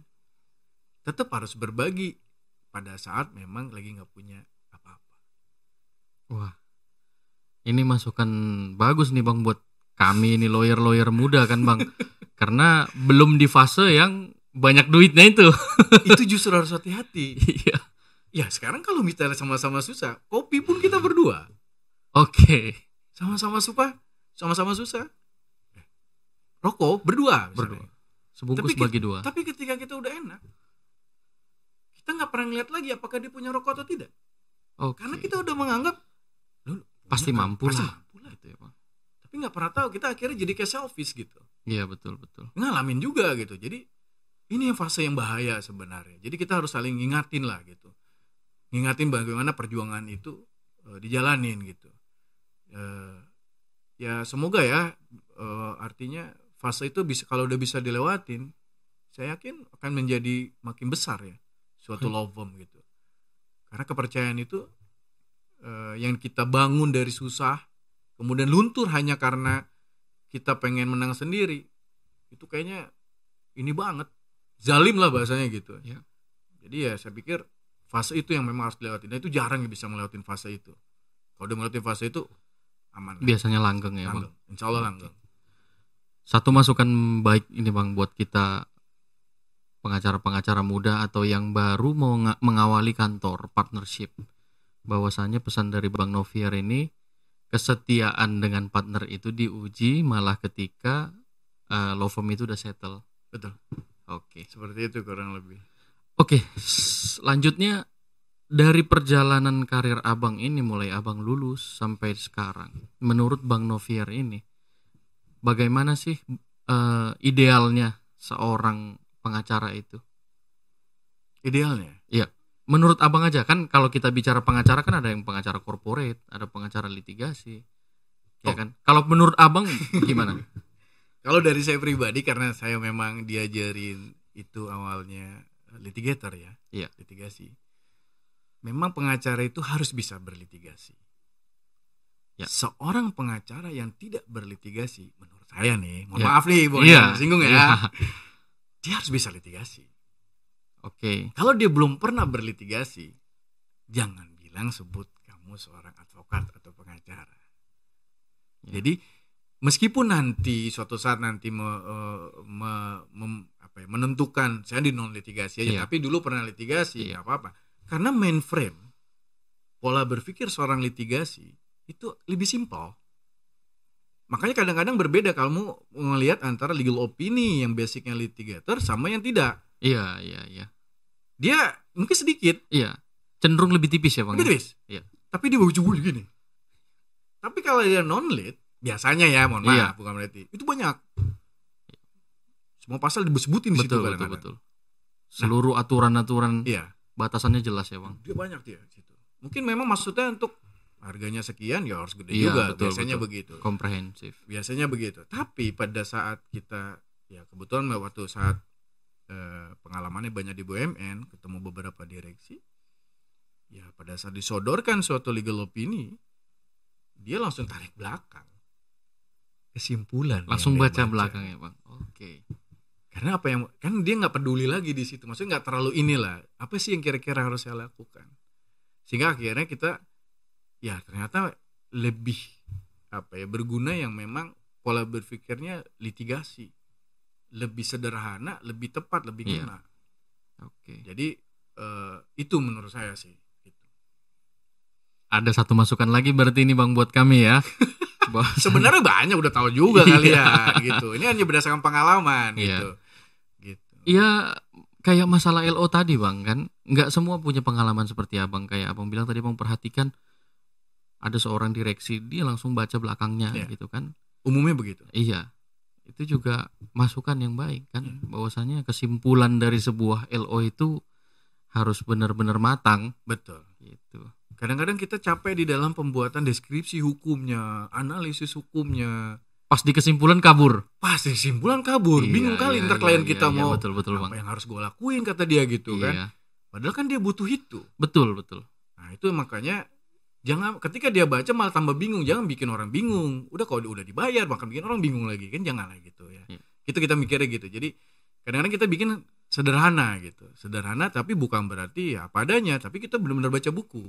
Tetap harus berbagi pada saat memang lagi gak punya apa-apa. Wah, ini masukan bagus nih bang buat kami ini lawyer muda kan bang. Karena belum di fase yang banyak duitnya itu. Itu justru harus hati-hati. Iya. Ya sekarang kalau misalnya sama-sama susah, kopi pun kita berdua. Oke. Sama-sama susah. Rokok berdua misalnya. Berdua. Sebungkus bagi dua. Tapi ketika kita udah enak, kita nggak pernah ngeliat lagi apakah dia punya rokok atau tidak. Oke. Karena kita udah menganggap Pasti mampu lah. Gitu ya, Bang. Tapi nggak pernah tahu, kita akhirnya jadi kayak selfish gitu. Iya, betul. Ngalamin juga gitu. Jadi ini yang fase yang bahaya sebenarnya. Jadi kita harus saling ngingatin lah gitu. Ngingatin bagaimana perjuangan itu dijalanin gitu. Ya semoga ya artinya fase itu bisa, kalau udah bisa dilewatin, saya yakin akan menjadi makin besar ya suatu law firm gitu. Karena kepercayaan itu yang kita bangun dari susah kemudian luntur hanya karena kita pengen menang sendiri, itu kayaknya ini banget, zalim lah bahasanya gitu ya. Jadi ya saya pikir fase itu yang memang harus dilewatin, dan itu jarang yang bisa melewatin fase itu. Kalau udah melewatin fase itu aman. Biasanya langgeng ya, Bang. Insya Allah langgeng. Satu masukan baik ini, Bang, buat kita pengacara-pengacara muda atau yang baru mau mengawali kantor partnership, bahwasanya pesan dari Bang Novier ini, kesetiaan dengan partner itu diuji malah ketika law firm itu udah settle. Betul. Oke. Seperti itu kurang lebih. Oke, selanjutnya dari perjalanan karir Abang ini, mulai Abang lulus sampai sekarang, menurut Bang Novier ini, bagaimana sih idealnya seorang pengacara itu? Idealnya? Iya, menurut Abang aja, kan kalau kita bicara pengacara kan ada yang pengacara corporate, ada pengacara litigasi, ya kan? Kalau menurut Abang gimana? Kalau dari saya pribadi, karena saya memang diajarin itu awalnya litigator ya, iya. Litigasi. Memang pengacara itu harus bisa berlitigasi. Ya. Seorang pengacara yang tidak berlitigasi, menurut saya nih, mohon maaf nih, bukan singgung ya, dia harus bisa litigasi. Oke. Kalau dia belum pernah berlitigasi, jangan bilang sebut kamu seorang advokat atau pengacara. Jadi meskipun nanti suatu saat nanti menentukan saya di non litigasi aja, tapi dulu pernah litigasi, nggak apa-apa. Karena mainframe pola berpikir seorang litigasi itu lebih simpel. Makanya kadang-kadang berbeda kalau melihat antara legal opini yang basicnya litigator sama yang tidak. Iya. Dia mungkin sedikit. Iya. Cenderung lebih tipis ya, Bang. Lebih tipis. Iya. Tapi dia bagus gini. Tapi kalau dia non-lit, biasanya ya, mohon maaf, bukan berarti, itu banyak. Semua pasal disebutin di situ. Betul. Seluruh aturan-aturan batasannya jelas ya, Bang. Dia banyak dia situ. Mungkin memang maksudnya untuk harganya sekian ya harus gede juga. Biasanya begitu. Komprehensif. Biasanya begitu. Tapi pada saat kita, ya kebetulan waktu saat pengalamannya banyak di BUMN, ketemu beberapa direksi, ya pada saat disodorkan suatu legal opini, dia langsung tarik belakang. Kesimpulan. Langsung baca belakang ya, Bang. Oke. Karena apa yang, kan dia nggak peduli lagi di situ, maksudnya nggak terlalu inilah, apa sih yang kira-kira harus saya lakukan, sehingga akhirnya kita ya ternyata lebih berguna yang memang pola berpikirnya litigasi, lebih sederhana, lebih tepat, lebih kena. Oke. Jadi itu menurut saya sih. Gitu. Ada satu masukan lagi berarti ini, Bang, buat kami ya. Sebenarnya banyak udah tahu juga kalian gitu. Ini hanya berdasarkan pengalaman gitu. Iya, kayak masalah LO tadi, Bang, kan nggak semua punya pengalaman seperti Abang. Kayak Abang bilang tadi, Bang, perhatikan ada seorang direksi, dia langsung baca belakangnya gitu kan. Umumnya begitu. Iya, itu juga masukan yang baik kan, bahwasanya kesimpulan dari sebuah LO itu harus benar-benar matang. Betul. Gitu. Kadang-kadang kita capek di dalam pembuatan deskripsi hukumnya, analisis hukumnya. Pas di kesimpulan kabur. Bingung kali ntar klien kita mau betul, apa Bang. yang harus gue lakuin, kata dia gitu kan. Padahal kan dia butuh itu. Betul. Nah itu makanya jangan ketika dia baca malah tambah bingung. Jangan bikin orang bingung. Udah kalau udah dibayar bahkan bikin orang bingung lagi kan, jangan lah gitu ya. Kita mikirnya gitu. Jadi kadang-kadang kita bikin sederhana gitu. Sederhana tapi bukan berarti ya apa adanya. Tapi kita benar-benar baca buku.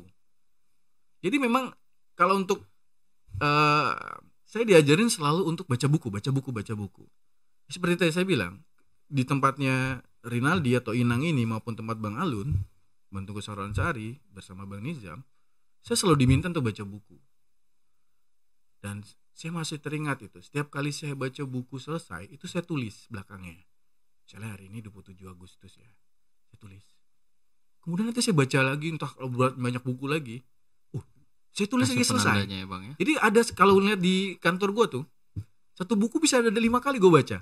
Jadi memang kalau untuk saya diajarin selalu untuk baca buku. Seperti tadi saya bilang, di tempatnya Rinaldi atau Inang ini maupun tempat Bang Alun, Bantu Kusara Ansari bersama Bang Nizam, saya selalu diminta untuk baca buku. Dan saya masih teringat itu, setiap kali saya baca buku selesai, itu saya tulis belakangnya. Misalnya hari ini 27 Agustus ya, saya tulis. Kemudian nanti saya baca lagi, entah kalau banyak buku lagi, saya tulis lagi selesai. Ya, Bang, ya? Jadi ada, kalau lihat di kantor gue tuh, satu buku bisa ada 5 kali gue baca.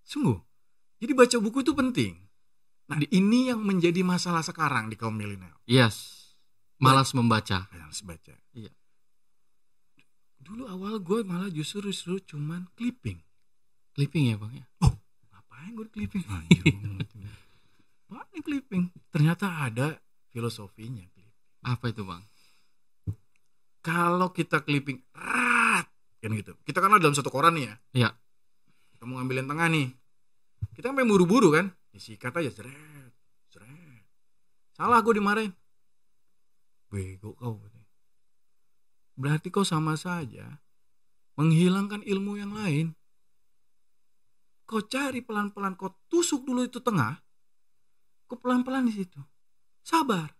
Sungguh. Jadi baca buku itu penting. Nah, ini yang menjadi masalah sekarang di kaum milenial. Yes. Malas membaca. Malas baca. Iya. Dulu awal gue malah justru cuman clipping. Clipping ya, Bang, ya? Oh, ngapain gue clipping? Anjir. Mana clipping? Ternyata ada filosofinya. Apa itu, Bang? Kalau kita clipping, kan gitu. Kita kan ada dalam satu koran nih ya. Iya. Kita mau ngambil yang tengah nih. Kita pengen buru-buru kan. Disikat aja, seret. Salah, gue dimarahin. Bego kau. Berarti kau sama saja menghilangkan ilmu yang lain. Kau cari pelan-pelan, kau tusuk dulu itu tengah. Kau pelan-pelan di situ. Sabar.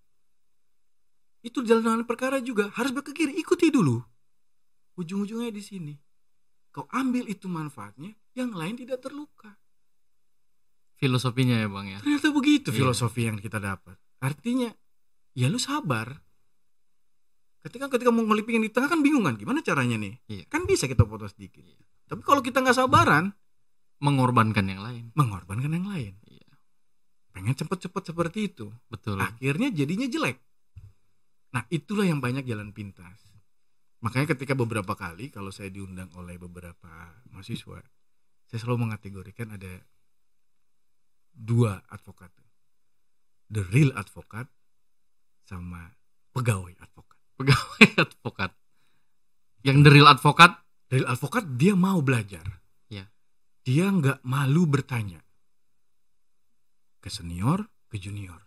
Itu jalan perkara juga harus ke kiri, ikuti dulu. Ujung-ujungnya di sini. Kau ambil itu manfaatnya, yang lain tidak terluka. Filosofinya ya, Bang, ya. Ternyata begitu filosofi yang kita dapat. Artinya, ya lu sabar. Ketika mau ngelipingin di tengah kan bingung kan, gimana caranya nih? Iya. Kan bisa kita potong sedikit. Iya. Tapi kalau kita nggak sabaran, mengorbankan yang lain. Iya. Pengen cepet-cepet seperti itu. Betul. Akhirnya jadinya jelek. Nah, itulah yang banyak jalan pintas. Makanya ketika beberapa kali kalau saya diundang oleh beberapa mahasiswa, saya selalu mengategorikan ada 2 advokat. The real advokat sama pegawai advokat. Pegawai advokat. Yang the real advokat? Real advokat dia mau belajar. Ya. Dia nggak malu bertanya. Ke senior, ke junior.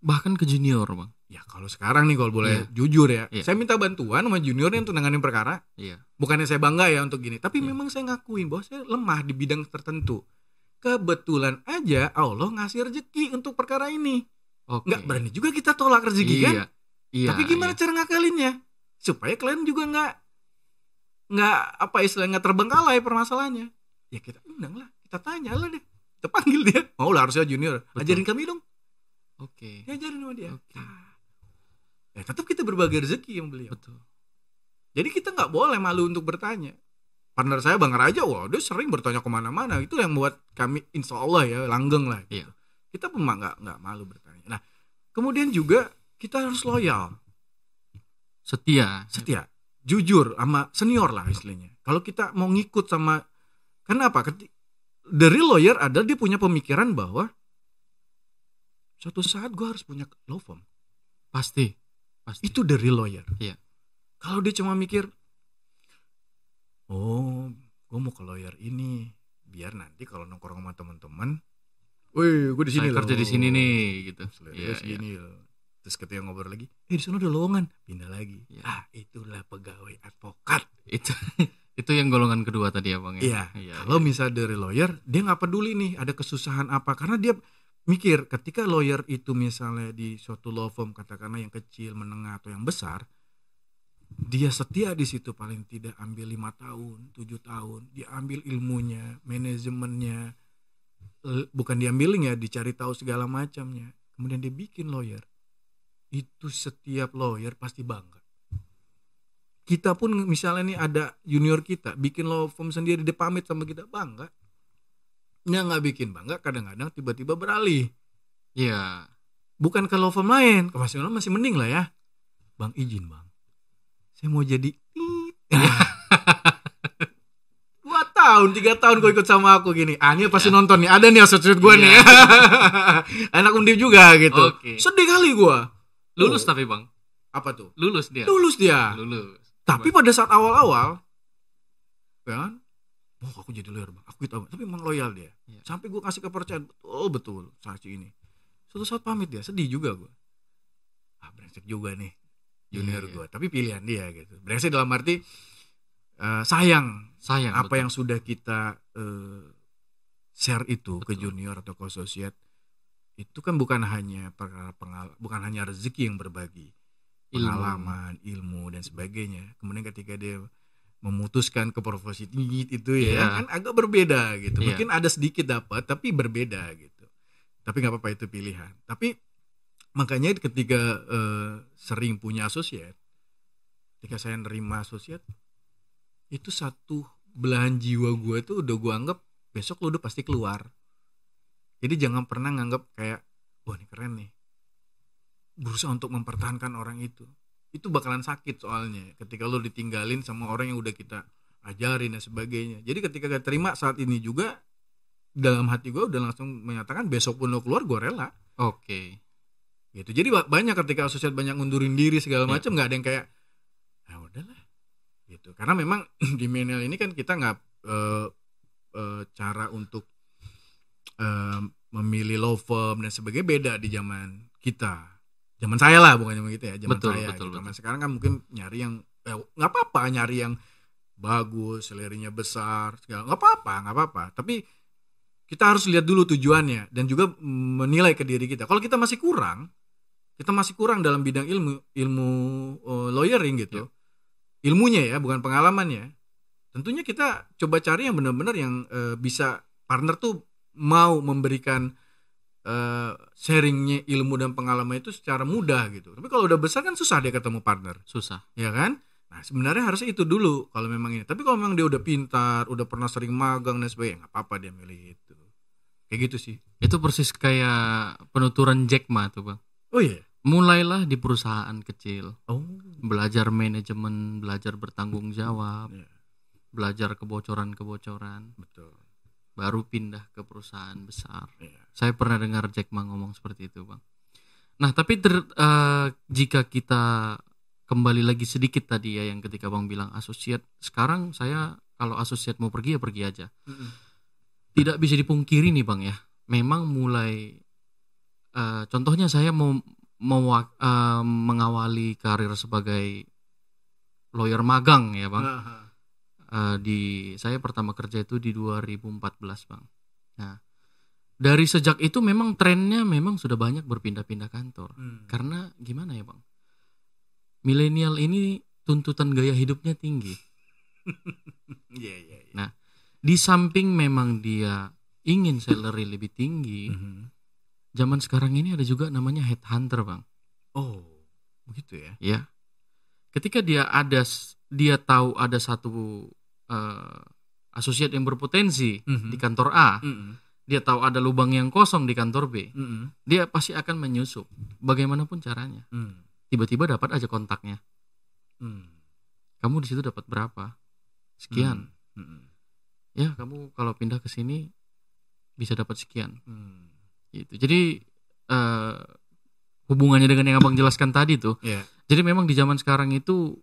Bahkan ke junior, Bang. Ya kalau sekarang nih kalau boleh jujur ya, saya minta bantuan sama juniornya untuk nanganin perkara. Iya. Bukannya saya bangga ya untuk gini, tapi memang saya ngakuin bahwa saya lemah di bidang tertentu. Kebetulan aja Allah ngasih rezeki untuk perkara ini. Nggak berani juga kita tolak rezeki kan? Iya. Tapi gimana cara ngakalinnya? Supaya kalian juga nggak apa istilahnya terbengkalai permasalahannya. Ya kita undang lah, kita tanya lah deh, kita panggil dia. Mau lah harusnya junior, ajarin kami dong. Oke. Ajarin sama dia. Ya tetap kita berbagi rezeki yang beliau. Betul. Jadi kita nggak boleh malu untuk bertanya. Partner saya Bang Raja, dia sering bertanya kemana-mana. Itu yang buat kami insya Allah ya langgeng lah. Gitu. Iya. Kita memang nggak malu bertanya. Nah, kemudian juga kita harus loyal, setia, jujur sama senior lah istilahnya. Kalau kita mau ngikut sama, kenapa? The real lawyer adalah dia punya pemikiran bahwa suatu saat gue harus punya law firm. Pasti. Itu the real lawyer. Iya. Kalau dia cuma mikir, gue mau ke lawyer ini biar nanti kalau nongkrong sama teman-teman, gue di sini kerja di sini nih gitu. Segini. Terus ketika ngobrol lagi, di sana ada lowongan, pindah lagi. Ya. Itulah pegawai advokat. Itu yang golongan kedua tadi ya, Bang. Iya. Kalau misalnya dari lawyer, dia nggak peduli nih ada kesusahan apa, karena dia mikir ketika lawyer itu misalnya di suatu law firm katakanlah yang kecil, menengah atau yang besar, dia setia di situ paling tidak ambil 5 tahun, 7 tahun, dia ambil ilmunya, manajemennya, bukan diambilin ya, dicari tahu segala macamnya, kemudian dia bikin lawyer. Itu setiap lawyer pasti bangga. Kita pun misalnya nih ada junior kita bikin law firm sendiri, dia pamit sama kita, bangga. Yang nggak bikin bangga kadang-kadang tiba-tiba beralih. Iya. Bukan ke law firm lain, ke masih mending lah ya. Bang izin bang, saya mau jadi 2 tahun, 3 tahun kau ikut sama aku gini. Ini pasti nonton nih, ada nih asosiat gue nih. Anak Undip juga gitu. Sedih kali gue. Lulus tapi Bang. Apa tuh? Lulus dia. Tapi pada saat awal-awal, kan? Aku jadi lawyer bang, aku gitu, tapi emang loyal dia. Sampai gue kasih kepercayaan, betul saksi ini. Suatu saat pamit dia, sedih juga gue. Brengsek juga nih junior gue, tapi pilihan dia gitu. Brengsek dalam arti sayang apa betul. Yang sudah kita share itu ke junior atau ke associate itu kan bukan hanya bukan hanya rezeki yang berbagi, pengalaman, ilmu dan sebagainya. Kemudian ketika dia memutuskan ke profesi tinggi itu ya kan agak berbeda gitu. Mungkin ada sedikit dapat tapi berbeda gitu. Tapi nggak apa-apa, itu pilihan. Tapi makanya ketika sering punya asosiat, ketika saya nerima asosiat, itu satu belahan jiwa gue tuh udah gue anggap besok lu udah pasti keluar. Jadi jangan pernah nganggap kayak wah ini keren nih, berusaha untuk mempertahankan orang itu bakalan sakit soalnya ketika lu ditinggalin sama orang yang udah kita ajarin dan sebagainya. Jadi ketika gak terima saat ini juga, dalam hati gue udah langsung menyatakan besok pun lu keluar gue rela. Oke. Gitu. Jadi banyak ketika asosiat banyak ngundurin diri segala macam, nggak ada yang kayak ah udahlah gitu. Karena memang di Menial ini kan kita nggak cara untuk memilih law firm dan sebagainya beda di zaman kita. Zaman saya lah, bukan zaman kita ya, zaman saya. Betul. Zaman sekarang kan mungkin nyari yang nggak apa-apa, nyari yang bagus, salary-nya besar, segala nggak apa-apa. Tapi kita harus lihat dulu tujuannya dan juga menilai ke diri kita. Kalau kita masih kurang dalam bidang ilmu lawyering gitu, ilmunya ya, bukan pengalamannya. Tentunya kita coba cari yang benar-benar yang bisa partner tuh mau memberikan sharingnya ilmu dan pengalaman itu secara mudah gitu. Tapi kalau udah besar kan susah dia ketemu partner. Susah. Ya kan? Nah sebenarnya harusnya itu dulu kalau memang ini. Tapi kalau memang dia udah pintar, udah pernah sering magang dan sebagainya, nggak apa-apa dia milih itu. Kayak gitu sih. Itu persis kayak penuturan Jack Ma tuh bang. Oh iya? Mulailah di perusahaan kecil. Oh. Belajar manajemen, belajar bertanggung jawab. Belajar kebocoran-kebocoran. Betul. Baru pindah ke perusahaan besar. Yeah. Saya pernah dengar Jack Ma ngomong seperti itu bang. Nah tapi jika kita kembali lagi sedikit tadi ya, yang ketika bang bilang asosiat, sekarang saya kalau asosiat mau pergi ya pergi aja. Tidak bisa dipungkiri nih bang ya, memang mulai contohnya saya mau mengawali karir sebagai lawyer magang ya bang. Saya pertama kerja itu di 2014 bang. Nah dari sejak itu memang trennya memang sudah banyak berpindah-pindah kantor. Karena gimana ya bang, milenial ini tuntutan gaya hidupnya tinggi. Nah di samping memang dia ingin salary lebih tinggi, zaman sekarang ini ada juga namanya headhunter bang. Oh begitu ya? Ya, ketika dia tahu ada satu asosiat yang berpotensi di kantor A, dia tahu ada lubang yang kosong di kantor B, dia pasti akan menyusup bagaimanapun caranya. Tiba-tiba dapat aja kontaknya. Kamu di situ dapat berapa? Sekian. Ya kamu kalau pindah ke sini bisa dapat sekian. Gitu. Jadi hubungannya dengan yang abang jelaskan tadi tuh. Jadi memang di zaman sekarang itu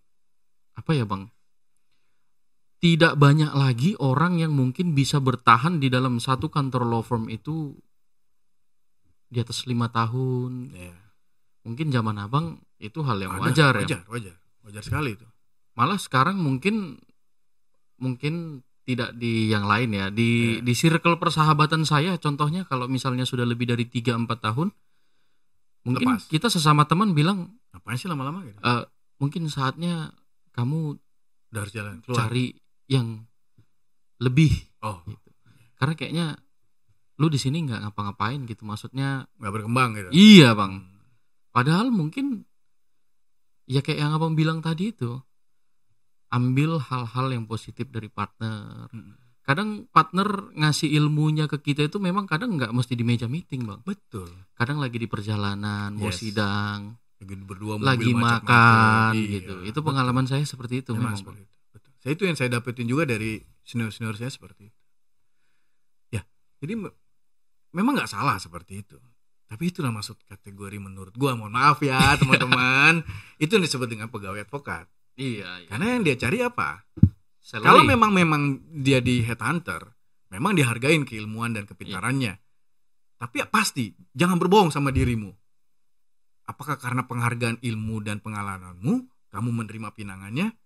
apa ya bang, tidak banyak lagi orang yang mungkin bisa bertahan di dalam satu kantor law firm itu di atas 5 tahun. Mungkin zaman abang itu hal yang wajar sekali itu. Malah sekarang mungkin tidak di yang lain ya, di circle persahabatan saya contohnya, kalau misalnya sudah lebih dari 3-4 tahun mungkin lepas. Kita sesama teman bilang ngapain sih lama-lama gitu? Mungkin saatnya kamu udah harus jalan keluar, cari yang lebih gitu. Karena kayaknya lu di sini nggak ngapa-ngapain gitu, maksudnya nggak berkembang gitu. Iya bang, padahal mungkin ya kayak yang abang bilang tadi itu, ambil hal-hal yang positif dari partner. Kadang partner ngasih ilmunya ke kita itu memang kadang nggak mesti di meja meeting bang. Betul. Kadang lagi di perjalanan, mau sidang, lagi berdua, lagi makan gitu. Itu pengalaman saya seperti itu memang. Seperti itu. Betul. Saya itu yang saya dapetin juga dari senior-senior saya seperti itu. Ya, jadi memang nggak salah seperti itu. Tapi itulah maksud kategori menurut gua. Mohon maaf ya teman-teman. Itu yang disebut dengan pegawai advokat. Iya. Karena yang dia cari apa? Salary. Kalau memang dia di headhunter, memang dihargain keilmuan dan kepintarannya. Tapi ya pasti jangan berbohong sama dirimu. Apakah karena penghargaan ilmu dan pengalamanmu kamu menerima pinangannya,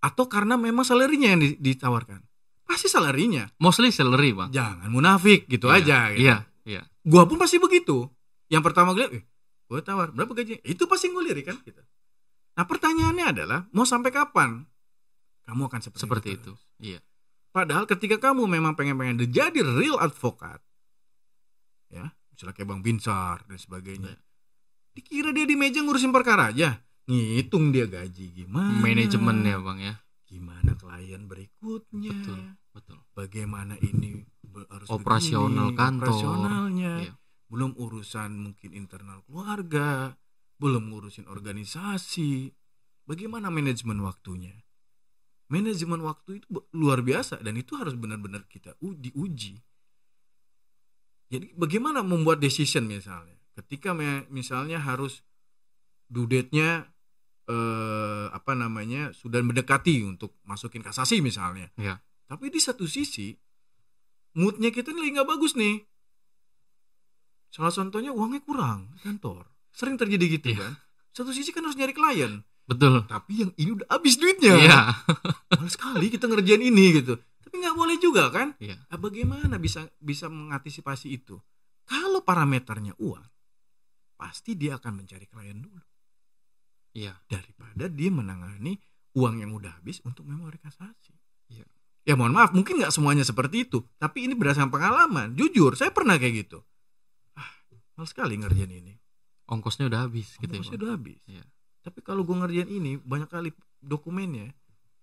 atau karena memang salary-nya yang ditawarkan? Pasti salary-nya. Mostly salary bang. Jangan munafik gitu aja. Gitu. Iya. Gua pun pasti begitu. Yang pertama gue lihat, gue tawar, berapa gajinya? Itu pasti gue lirik kan gitu. Nah pertanyaannya adalah, mau sampai kapan kamu akan Seperti itu. Iya. Padahal ketika kamu memang pengen jadi real advokat, ya, misalnya kayak Bang Binsar dan sebagainya, dikira dia di meja ngurusin perkara aja, ngitung dia gaji gimana, Manajemennya Bang ya. gimana klien berikutnya, Betul. bagaimana ini harus Operasional begini, kantor. operasionalnya, Iya. belum urusan mungkin internal keluarga, belum ngurusin organisasi, bagaimana manajemen waktunya. Manajemen waktu itu luar biasa dan itu harus benar-benar kita diuji. Jadi bagaimana membuat decision misalnya, ketika misalnya harus due date-nya sudah mendekati untuk masukin kasasi misalnya. Iya. Tapi di satu sisi moodnya kita lagi nggak bagus nih. Salah contohnya uangnya kurang kantor. Sering terjadi gitu kan. Satu sisi kan harus nyari klien. Betul. Tapi yang ini udah habis duitnya. Iya. Males sekali kita ngerjain ini gitu. Tapi nggak boleh juga kan. Iya. Nah, bagaimana bisa mengantisipasi itu? Kalau parameternya uang, pasti dia akan mencari klien dulu. Iya. Daripada dia menangani uang yang udah habis untuk memori kasasi. Iya. Ya mohon maaf, mungkin nggak semuanya seperti itu. Tapi ini berdasarkan pengalaman. Jujur, saya pernah kayak gitu. Males sekali ngerjain ini. Ongkosnya udah habis gitu Ongkosnya ya. udah habis. Iya. Tapi kalau gue ngerjain ini banyak kali dokumennya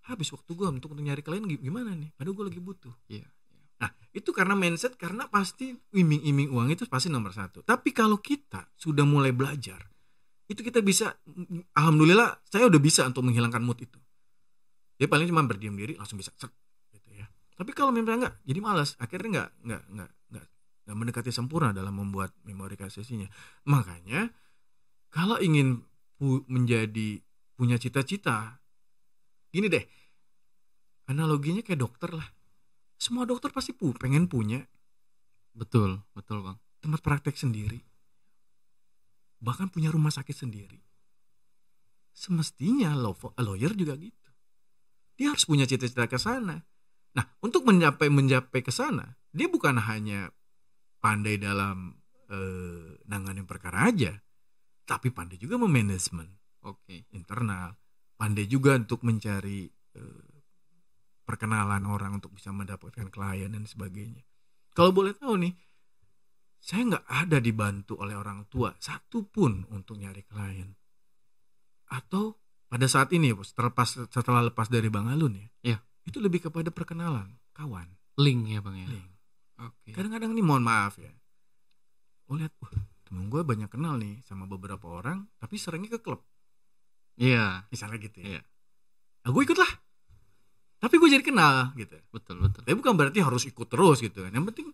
habis waktu gue untuk nyari klien gimana nih? Padahal gue lagi butuh. Iya. Nah itu karena mindset, karena pasti iming-iming uang itu pasti nomor satu. Tapi kalau kita sudah mulai belajar, itu kita bisa, alhamdulillah saya udah bisa untuk menghilangkan mood itu. Dia paling cuma berdiam diri langsung bisa gitu ya. Tapi kalau misalnya enggak, jadi malas, akhirnya enggak mendekati sempurna dalam membuat memori kasasinya. Makanya kalau ingin punya cita-cita, gini deh, analoginya kayak dokter lah. Semua dokter pasti pengen punya Betul Bang. tempat praktek sendiri, bahkan punya rumah sakit sendiri. Semestinya lawyer juga gitu. Dia harus punya cita-cita ke sana. Nah, untuk mencapai ke sana, dia bukan hanya pandai dalam nanganin perkara aja, tapi pandai juga memanajemen internal, pandai juga untuk mencari perkenalan orang untuk bisa mendapatkan klien dan sebagainya. Kalau boleh tahu nih, saya nggak ada dibantu oleh orang tua satupun untuk nyari klien. Atau pada saat ini setelah lepas dari Bang Alun ya, itu lebih kepada perkenalan kawan, link ya Bang ya. Link. Kadang-kadang nih mohon maaf ya, lihat temen gue banyak kenal nih sama beberapa orang, tapi seringnya ke klub. Iya. Misalnya gitu ya. Iya. Gue ikut lah. Tapi gue jadi kenal gitu. Betul. Tapi bukan berarti harus ikut terus gitu kan. Yang penting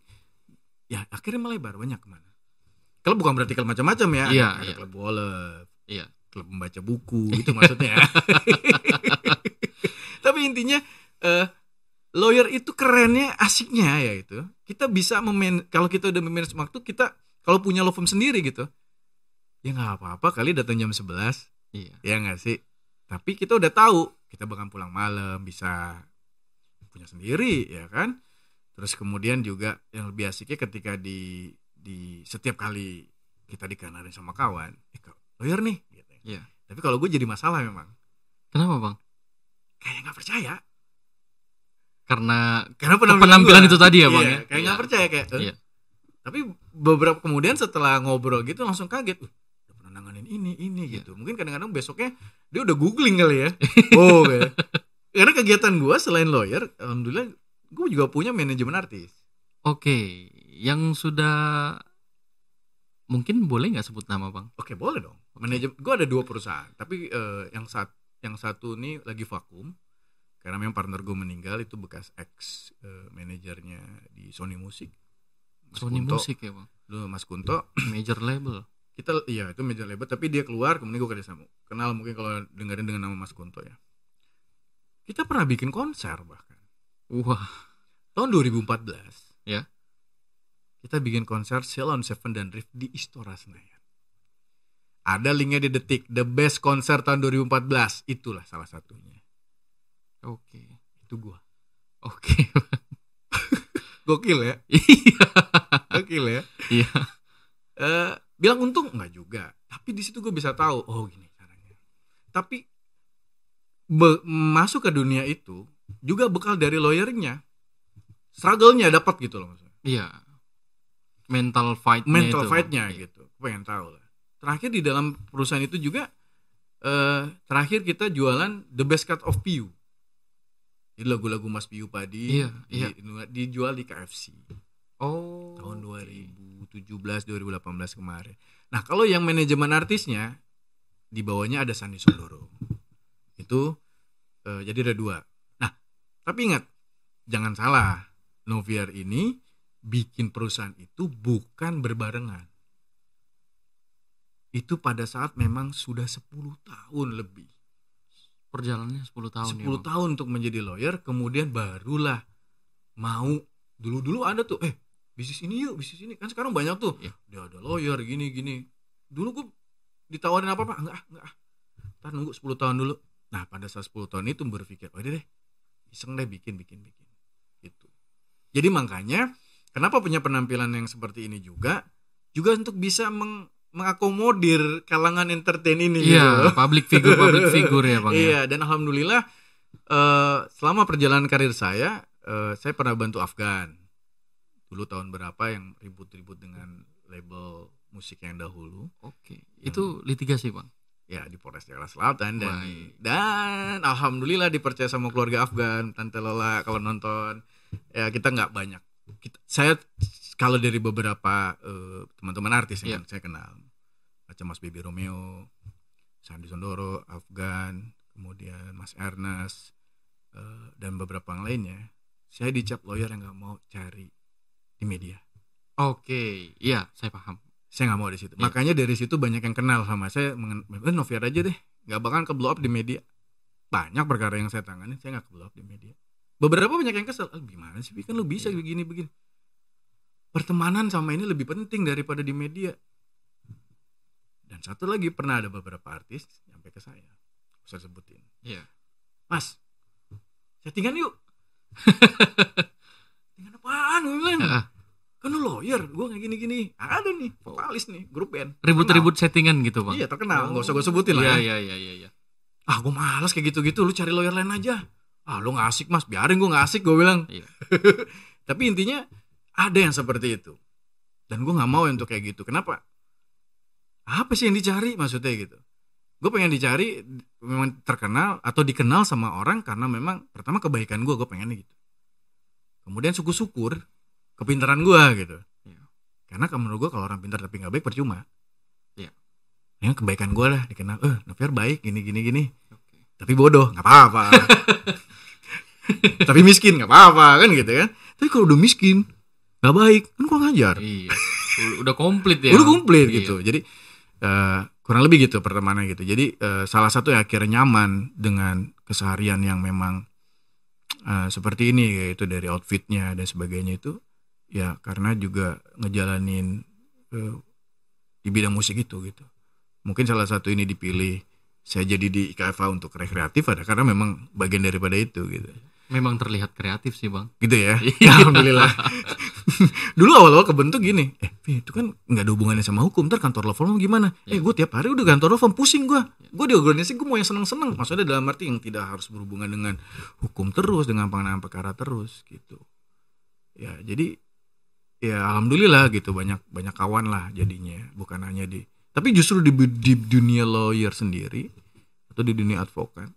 ya akhirnya melebar banyak kemana. Klub bukan berarti klub macam-macam ya. Iya, ada iya. klub bola, Iya. klub membaca buku, itu maksudnya. Tapi intinya lawyer itu kerennya, asiknya ya itu. Kita bisa kalau kita udah memanage waktu, kita kalau punya law firm sendiri gitu, ya nggak apa-apa kali datang jam 11. Iya. Ya nggak sih. Tapi kita udah tahu kita bakal pulang malam, bisa punya sendiri ya kan. Terus kemudian juga yang lebih asiknya ketika di setiap kali kita dikenalin sama kawan, lawyer nih gitu. Iya. Tapi kalau gue jadi masalah memang. Kenapa Bang? Kayak nggak percaya. Karena penampilan itu tadi ya Bang ya. Kayak nggak percaya kayak. Iya. Tapi beberapa kemudian setelah ngobrol gitu langsung kaget. Udah pernah nanganin ini gitu. Mungkin kadang-kadang besoknya dia udah googling kali ya. Gitu. Karena kegiatan gue selain lawyer, alhamdulillah gue juga punya manajemen artis. Oke, yang sudah mungkin boleh nggak sebut nama Bang? Oke, boleh dong. Manajemen gue ada 2 perusahaan, tapi yang satu ini lagi vakum karena memang partner gue meninggal, itu bekas ex manajernya di Sony Music. Sony Music ya Bang. Dulu Mas Kunto, major label. Iya itu major label, tapi dia keluar kemudian gue kerjasama. Kenal mungkin kalau dengerin dengan nama Mas Kunto ya. Kita pernah bikin konser bahkan. Wah. Tahun 2014. Ya. Kita bikin konser Ceylon Seven dan Riff di Istora Senayan. Ada linknya di Detik. The best konser tahun 2014. Itulah salah satunya. Oke. Itu gua. Oke. Gokil ya. Iya. Gokil ya. Iya. Bilang untung nggak juga, tapi di situ gue bisa tahu oh gini caranya. Tapi masuk ke dunia itu juga bekal dari lawyernya, struggle-nya dapat gitu loh maksudnya. Iya. Mental fight-nya itu. Gitu. Gue pengen tahu lah. Terakhir di dalam perusahaan itu juga terakhir kita jualan The Best Cut of Piu. Jadi lagu-lagu Mas Piu Padi dijual di KFC. Oh. Tahun 2017 2018 kemarin. Nah, kalau yang manajemen artisnya di bawahnya ada Sandy Sandoro. Itu jadi ada 2. Nah, tapi ingat, jangan salah. Noviar ini bikin perusahaan itu bukan berbarengan. Itu pada saat memang sudah 10 tahun lebih. Perjalanannya 10 tahun 10 tahun untuk menjadi lawyer, kemudian barulah mau. Dulu ada tuh, bisnis ini yuk, bisnis ini. Kan sekarang banyak tuh, udah ada lawyer gini. Dulu gue ditawarin apa-apa, enggak. Ntar nunggu 10 tahun dulu. Nah, pada saat 10 tahun itu berpikir, deh, iseng deh bikin. Gitu. Jadi makanya, kenapa punya penampilan yang seperti ini juga untuk bisa mengakomodir kalangan entertain ini gitu. Iya, public figure ya Bang. Iya, dan alhamdulillah selama perjalanan karir saya pernah bantu Afgan. Dulu tahun berapa yang ribut-ribut dengan label musik yang dahulu. Oke. Itu litigasi, Bang. Ya, di Polres Jakarta Selatan dan alhamdulillah dipercaya sama keluarga Afgan, Tante Lola kalau nonton. Ya, kita nggak banyak. Saya kalau dari beberapa teman-teman artis yang saya kenal, macam Mas Baby Romeo, Sandy Sandoro, Afgan, kemudian Mas Ernest, dan beberapa yang lainnya, saya dicap lawyer yang nggak mau cari di media. Oke, iya saya paham. Saya nggak mau di situ. Makanya dari situ banyak yang kenal sama saya, Noviar aja deh, nggak bakal ke blow up di media. Banyak perkara yang saya tangani, saya nggak ke blow up di media. Beberapa banyak yang kesel, gimana sih, kan lu bisa begini. Pertemanan sama ini lebih penting daripada di media. Dan satu lagi, pernah ada beberapa artis nyampe ke saya, saya sebutin. Iya. Mas, settingan yuk. Settingan apaan? Gue bilang. Kan lu lawyer, gue kayak gini. Ada nih, vokalis nih, grup band. Ribut-ribut settingan gitu Bang? Iya, terkenal. Gak usah gue sebutin lah. Iya. Gue malas kayak gitu-gitu, lu cari lawyer lain aja. Lu gak asik Mas, biarin gue gak asik, gue bilang. Iya. Tapi intinya ada yang seperti itu. Dan gue gak mau untuk kayak gitu. Kenapa? Apa sih yang dicari maksudnya gitu? Gue pengen dicari memang terkenal atau dikenal sama orang karena memang pertama kebaikan gue pengennya gitu. Kemudian syukur kepintaran gue gitu. Iya. Karena menurut gue kalau orang pintar tapi gak baik percuma. Iya. Yang kebaikan gue lah dikenal. Noviar baik gini. Okay. Tapi bodoh gak apa-apa. Tapi miskin gak apa-apa kan gitu kan. Tapi kalau udah miskin gak baik kan gue ngajar. Iya. Udah komplit ya. Udah komplit gitu. Jadi kurang lebih gitu pertemanan gitu. Jadi salah satu yang akhirnya nyaman dengan keseharian yang memang seperti ini, yaitu dari outfitnya dan sebagainya itu ya karena juga ngejalanin di bidang musik itu gitu. Mungkin salah satu ini dipilih saya jadi di IKFA untuk rekreatif ada karena memang bagian daripada itu gitu. Memang terlihat kreatif sih Bang. Gitu ya. Alhamdulillah. Dulu awal-awal kebentuk gini, itu kan nggak ada hubungannya sama hukum. Ntar kantor law firm gimana? Gue tiap hari udah kantor law firm pusing gue. Gue di organisasi gue mau yang seneng-seneng. Maksudnya dalam arti yang tidak harus berhubungan dengan hukum terus, dengan penanganan perkara terus gitu. Ya jadi ya alhamdulillah gitu banyak kawan lah jadinya. Bukan hanya tapi justru di dunia lawyer sendiri atau di dunia advokat,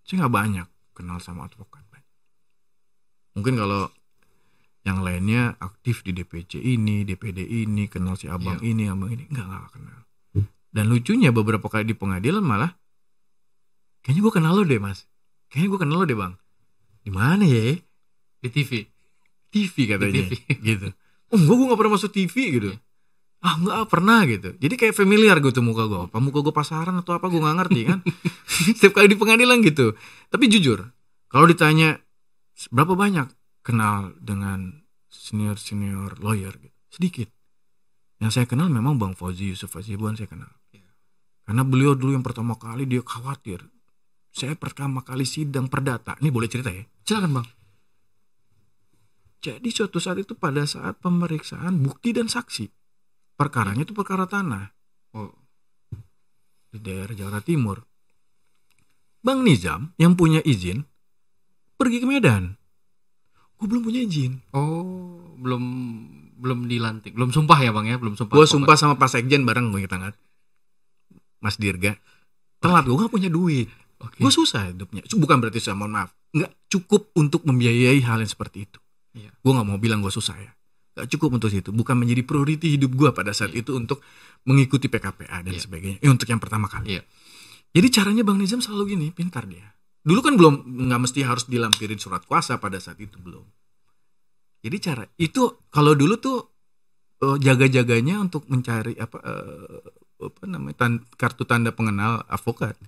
saya nggak banyak kenal sama advokat. Mungkin kalau yang lainnya aktif di DPC ini, DPD ini, kenal si abang ini, abang ini, enggak kenal. Dan lucunya beberapa kali di pengadilan malah, kayaknya gue kenal lo deh Mas, kayaknya gue kenal lo deh Bang. Di mana ya? Di TV katanya, di TV. gitu. Gue nggak pernah masuk TV gitu. Enggak pernah gitu. Jadi kayak familiar gitu muka gue. Apa muka gue pasaran atau apa gue nggak ngerti kan. Setiap kali di pengadilan gitu. Tapi jujur, kalau ditanya berapa banyak kenal dengan senior lawyer gitu, sedikit. Yang saya kenal memang Bang Fauzi Yusuf Hasibuan saya kenal. Karena beliau dulu yang pertama kali dia khawatir. Saya pertama kali sidang perdata. Ini boleh cerita ya? Silakan Bang. Jadi suatu saat itu pada saat pemeriksaan bukti dan saksi, Perkaranya itu perkara tanah Oh, di daerah Jakarta Timur. Bang Nizam yang punya izin pergi ke Medan. Gue belum punya izin. oh, belum dilantik, belum sumpah ya bang ya, belum sumpah. Gue sumpah sama Pak Sekjen bareng gue tangan Mas Dirga. Telat, gue gak punya duit. Oke. Gue susah hidupnya. Bukan berarti saya mohon maaf, nggak cukup untuk membiayai hal yang seperti itu. Iya. Gue nggak mau bilang gue susah ya. Nggak cukup untuk itu. Bukan menjadi priority hidup gue pada saat itu untuk mengikuti PKPA dan sebagainya. Untuk yang pertama kali. Iya. Jadi caranya Bang Nizam selalu gini, pintar dia. Dulu kan belum, nggak mesti harus dilampirin surat kuasa pada saat itu, belum. Jadi cara itu kalau dulu tuh jaga-jaganya untuk mencari apa namanya kartu tanda pengenal advokat.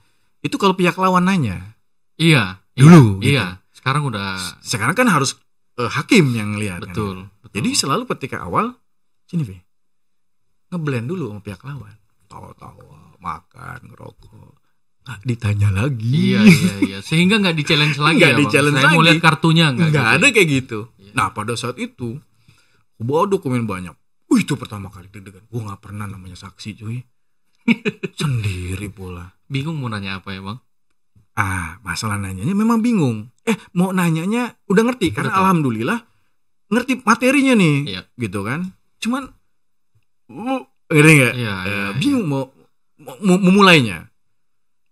Itu kalau pihak lawan nanya. Iya. Dulu, Iya. Sekarang udah. Sekarang kan harus hakim yang lihat. Betul. Kan? Jadi selalu ketika awal, sini Be, ngeblend dulu sama pihak lawan. Tawa-tawa, makan, ngerokok. Nggak ditanya lagi. Iya. Sehingga nggak di-challenge lagi Nggak ya bang. di-challenge Saya mau lagi. lihat kartunya nggak Nggak gitu. ada kayak gitu. Iya. Nah pada saat itu, gue bawa dokumen banyak. Itu pertama kali deg-degan. Gue nggak pernah namanya saksi cuy. Sendiri pula. Bingung mau nanya apa ya bang? Masalah nanyanya memang bingung. Mau nanyanya udah ngerti karena Udah tahu. alhamdulillah ngerti materinya nih, Iya. gitu kan. Cuman, ngerti nggak? Iya. Bingung mau memulainya.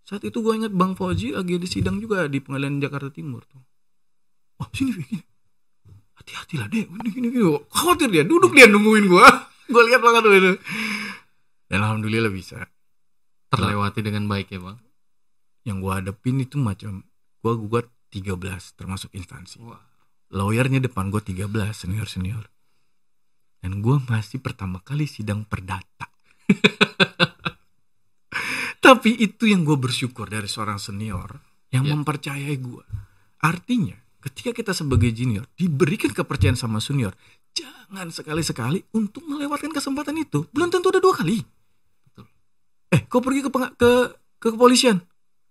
Saat itu gue ingat Bang Fauzi lagi di sidang juga di Pengadilan Jakarta Timur tuh. Wah sini, hati-hati lah deh, gini. Khawatir dia, duduk dia nungguin gue. Gue lihat banget tuh itu. Dan alhamdulillah bisa. Terlewati dengan baik ya bang. Yang gue hadapin itu macam gue gugat 13 termasuk instansi. Wah. Lawyernya depan gue 13 senior. Dan gue masih pertama kali sidang perdata. Tapi itu yang gue bersyukur dari seorang senior yang mempercayai gue. Artinya ketika kita sebagai junior diberikan kepercayaan sama senior, jangan sekali-sekali untuk melewatkan kesempatan itu. Belum tentu ada 2 kali. Betul. Kau pergi ke kepolisian.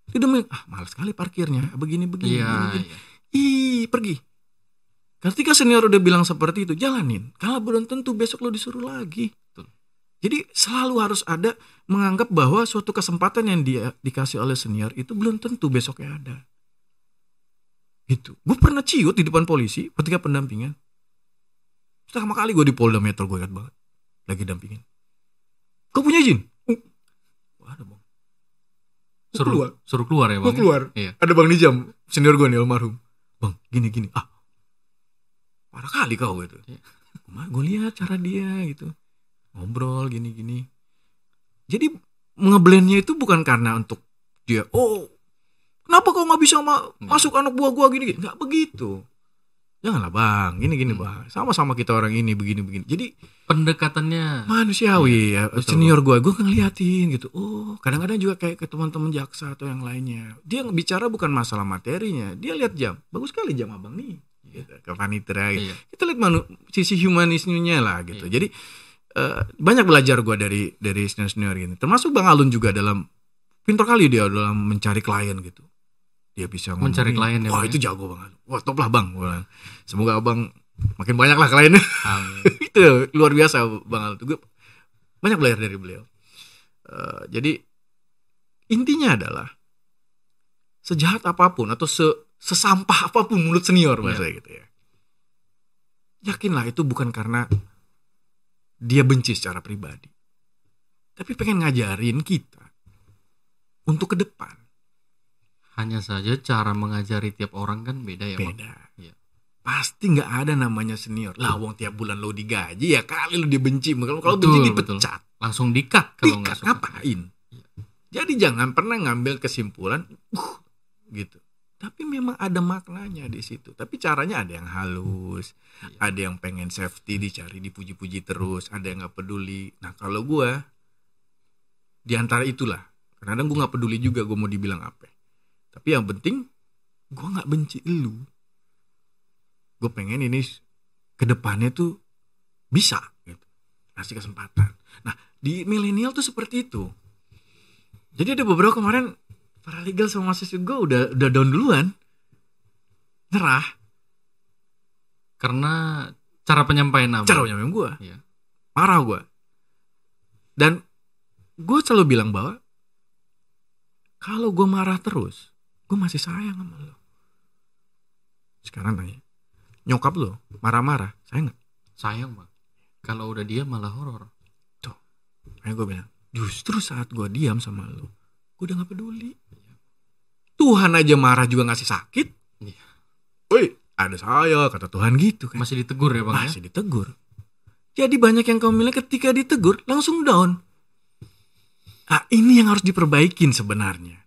Dia udah malas sekali parkirnya. Begini. Iya. Pergi. Ketika senior udah bilang seperti itu, jalanin. Kalau belum tentu besok lo disuruh lagi. Betul. Jadi selalu harus ada menganggap bahwa suatu kesempatan yang dia dikasih oleh senior itu belum tentu besoknya ada. Gitu. Gue pernah ciut di depan polisi ketika pendampingan. Pertama kali gue di Polda Metro, gue ingat banget. Lagi dampingin. Kau punya izin? Ada bang. Suruh keluar ya bang. Gue keluar. Iya. Ada Bang Nizam, senior gue nih almarhum. Bang, gini. Parah kali kau gitu. Iya. Gue lihat cara dia gitu. Ngobrol gini. Jadi ngeblendnya itu bukan karena untuk dia, kenapa kau nggak bisa masuk anak buah gue gini. Nggak begitu. Janganlah bang, gini bang. Sama-sama kita orang ini begini. Jadi pendekatannya manusiawi ya. Betul. Senior gue ngeliatin gitu. Kadang-kadang juga kayak ke teman-teman jaksa atau yang lainnya. Dia bicara bukan masalah materinya. Dia lihat jam. Bagus sekali jam abang nih. Gitu, ke panitera gitu. Iya. Kita lihat sisi humanismenya lah gitu. Iya. Jadi banyak belajar gue dari senior gini. Termasuk Bang Alun juga pintar kali dia dalam mencari klien gitu. Dia bisa Mencari klien ya, wah Bang, itu jago banget. Wah top lah bang. Semoga abang makin banyak lah kliennya. Amin. Itu luar biasa Bang Alun. Gue banyak belajar dari beliau. Jadi intinya adalah sejahat apapun atau sesampah apapun mulut senior bahasa gitu ya. Yakinlah itu bukan karena dia benci secara pribadi, tapi pengen ngajarin kita untuk ke depan. Hanya saja cara mengajari tiap orang kan beda ya bang. Beda. Iya. Pasti nggak ada namanya senior. Lah wong tiap bulan lo digaji ya kali lo dibenci. Kalau Betul, benci betul. dipecat. Langsung di-cut kalau nggak Dikat, suka. ngapain? Iya. Jadi jangan pernah ngambil kesimpulan gitu. Tapi memang ada maknanya di situ. Tapi caranya ada yang halus, Iya. ada yang pengen safety dicari dipuji-puji terus, ada yang nggak peduli. Nah kalau gue di antara itulah. Kadang-kadang gue nggak peduli juga gue mau dibilang apa. Tapi yang penting gue nggak benci lu. Gue pengen ini kedepannya tuh bisa gitu. Kasih kesempatan. Nah di milenial tuh seperti itu. Jadi ada beberapa kemarin paralegal sama mahasiswa gue udah down duluan, nyerah. Karena cara penyampaian apa? Cara penyampaian gue Iya. marah gue. Dan gue selalu bilang bahwa kalau gue marah terus, gue masih sayang sama lo. Sekarang tanya, nyokap lo marah-marah, sayang gak? Sayang bang. Kalau udah dia malah horor. Tuh, makanya gue bilang, justru saat gue diam sama lo, gue udah gak peduli. Tuhan aja marah juga ngasih sakit. Iya. Woi, ada saya, kata Tuhan gitu kan. Masih ditegur ya bang ya? Masih ditegur. Jadi banyak yang kaum bilang ketika ditegur langsung down. Ah, ini yang harus diperbaikin sebenarnya.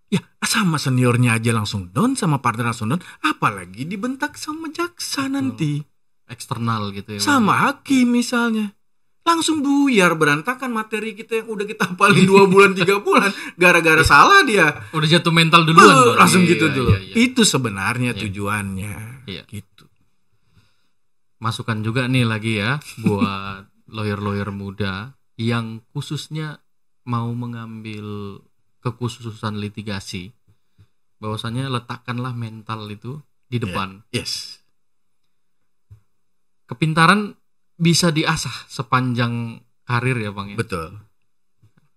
Ya, sama seniornya aja langsung down, sama partner langsung down, apalagi dibentak sama jaksa nanti. Eksternal gitu ya bang. Sama hakim misalnya. Langsung buyar, berantakan materi kita yang udah kita hafalin 2 bulan 3 bulan gara-gara salah dia. Udah jatuh mental duluan bang. Langsung gitu Iya, dulu. iya. Itu sebenarnya tujuannya. Iya. Gitu. Masukan juga nih lagi ya buat lawyer-lawyer muda yang khususnya mau mengambil kekhususan litigasi, bahwasannya letakkanlah mental itu di depan. Yes. Kepintaran bisa diasah sepanjang karir ya bang ya. Betul.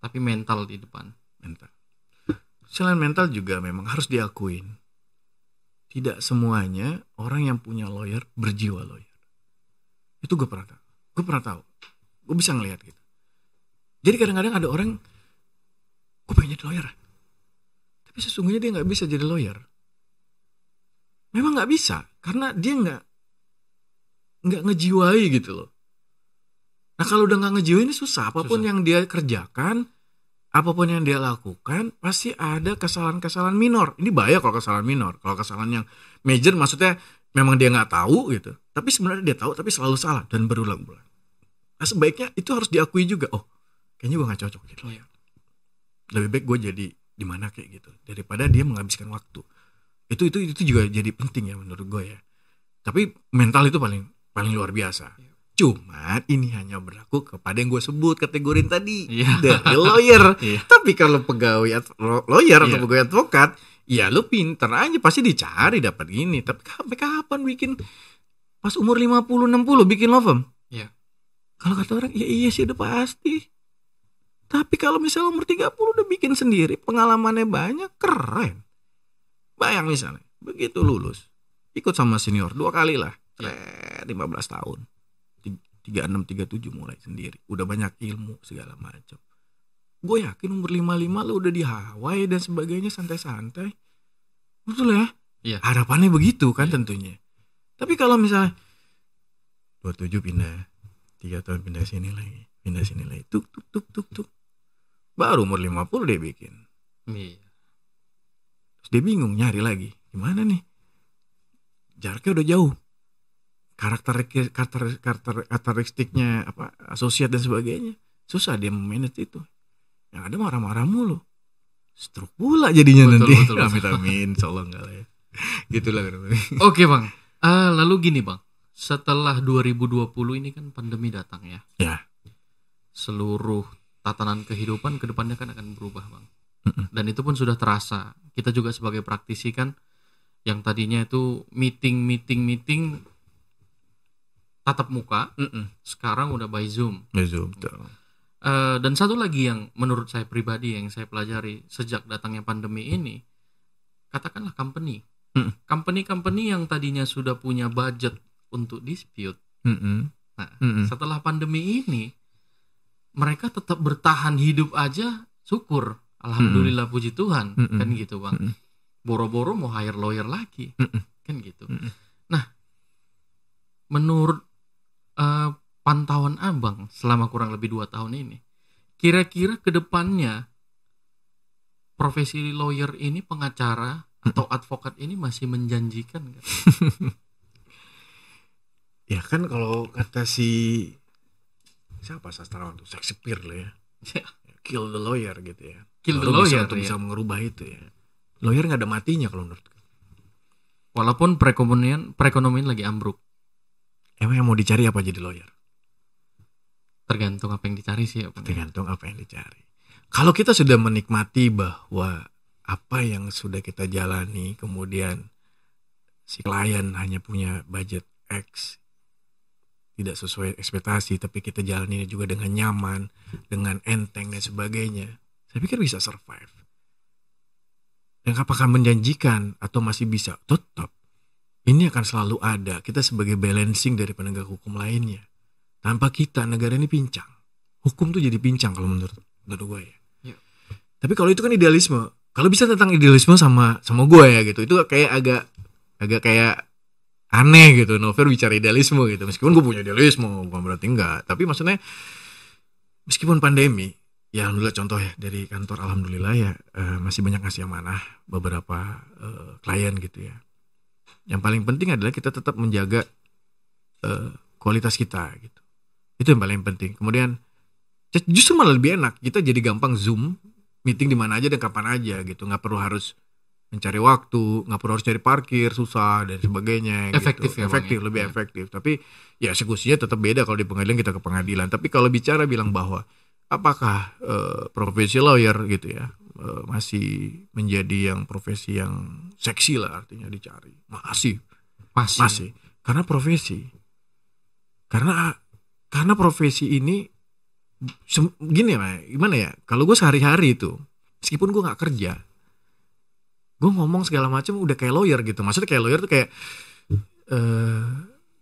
Tapi mental di depan. Mental. Selain mental juga memang harus diakuin, tidak semuanya orang yang punya lawyer berjiwa lawyer. Itu gue pernah tahu. Gue bisa ngelihat gitu. Jadi kadang-kadang ada orang, gue pengen jadi lawyer, tapi sesungguhnya dia nggak bisa jadi lawyer. Memang nggak bisa, karena dia nggak ngejiwai gitu loh. Nah kalau udah nggak ngejiwai ini susah. Apapun yang dia kerjakan, apapun yang dia lakukan, pasti ada kesalahan-kesalahan minor. Ini bahaya kalau kesalahan minor. Kalau kesalahan yang major maksudnya memang dia nggak tahu gitu. Tapi sebenarnya dia tahu, tapi selalu salah dan berulang-ulang. Nah sebaiknya itu harus diakui juga. Oh, kayaknya gue nggak cocok jadi lawyer. Lebih baik gue jadi di mana kayak gitu daripada dia menghabiskan waktu. Itu juga jadi penting ya menurut gue ya. Tapi mental itu paling luar biasa. Cuma ini hanya berlaku kepada yang gue sebut kategorin tadi, dari lawyer. Tapi kalau pegawai lawyer atau pegawai advokat, ya lu pinter aja pasti dicari dapat gini. Tapi sampai kapan bikin pas umur 50-60 bikin law firm? Iya. Kalau kata orang, ya iya sih udah pasti. Tapi kalau misalnya umur 30 udah bikin sendiri, pengalamannya banyak, keren. Bayang misalnya, begitu lulus, ikut sama senior 2 kali lah, 15 tahun. 36-37 mulai sendiri. Udah banyak ilmu segala macam. Gue yakin umur 55 lo udah di Hawaii dan sebagainya santai-santai. Betul ya? Iya. Harapannya begitu kan tentunya. Tapi kalau misalnya 27 pindah, 3 tahun pindah sini lagi, tuk. Baru umur 50 dia bikin. Iya. Terus dia bingung nyari lagi. Gimana nih? Jaraknya udah jauh. Karakteristiknya apa, asosiat dan sebagainya susah dia manage itu. Yang ada marah-marah mulu, stroke pula jadinya nanti. Amin, insyaallah enggak lah ya. Gitulah. Oke bang, lalu gini bang, setelah 2020 ini kan pandemi datang ya. Ya. Seluruh tatanan kehidupan kedepannya kan akan berubah bang. Dan itu pun sudah terasa. Kita juga sebagai praktisi kan, yang tadinya itu meeting tatap muka, sekarang udah by Zoom. Betul. Dan satu lagi yang menurut saya pribadi yang saya pelajari sejak datangnya pandemi ini, katakanlah company yang tadinya sudah punya budget untuk dispute. Setelah pandemi ini, mereka tetap bertahan hidup aja, syukur, alhamdulillah, puji Tuhan, kan gitu bang. Boro-boro mau hire lawyer lagi, kan gitu. Nah, menurut pantauan abang selama kurang lebih 2 tahun ini, kira-kira kedepannya profesi lawyer ini, pengacara atau advokat ini masih menjanjikan gak? Ya kan kalau kata siapa sastrawan tuh, Shakespeare lah ya, kill the lawyer gitu ya. Kill the lawyer untuk bisa merubah itu ya. Lawyer nggak ada matinya kalau menurut. Walaupun perekonomian lagi ambruk. Emang yang mau dicari apa jadi lawyer? Tergantung apa yang dicari sih ya. Tergantung apa yang dicari. Kalau kita sudah menikmati bahwa apa yang sudah kita jalani, kemudian si klien hanya punya budget X, tidak sesuai ekspektasi, tapi kita jalaninnya juga dengan nyaman, dengan enteng dan sebagainya, saya pikir bisa survive. Dan apakah menjanjikan atau masih bisa? Tetap. Ini akan selalu ada. Kita sebagai balancing dari penegak hukum lainnya. Tanpa kita, negara ini pincang. Hukum tuh jadi pincang kalau menurut gue ya. Ya. Tapi kalau itu kan idealisme. Kalau bisa tentang idealisme sama gue ya gitu. Itu kayak agak kayak aneh gitu. Novel bicara idealisme gitu. Meskipun gue punya idealisme, bukan berarti enggak. Tapi maksudnya meskipun pandemi, ya alhamdulillah contoh ya dari kantor alhamdulillah ya masih banyak ngasih amanah beberapa klien gitu ya. Yang paling penting adalah kita tetap menjaga kualitas kita gitu. Itu yang paling penting. Kemudian justru malah lebih enak. Kita jadi gampang Zoom meeting di mana aja dan kapan aja gitu. Nggak perlu harus mencari waktu, nggak perlu harus cari parkir susah dan sebagainya. Efektif gitu. ya, Efektif, Bang, lebih ya. efektif. Tapi ya eksekusinya tetap beda kalau di pengadilan kita ke pengadilan. Tapi kalau bicara bilang bahwa apakah profesi lawyer gitu ya masih menjadi yang profesi yang seksi lah artinya dicari, masih karena profesi ini gini ya, gimana ya, kalau gue sehari-hari itu meskipun gue nggak kerja, gue ngomong segala macam udah kayak lawyer gitu. Maksudnya kayak lawyer tuh kayak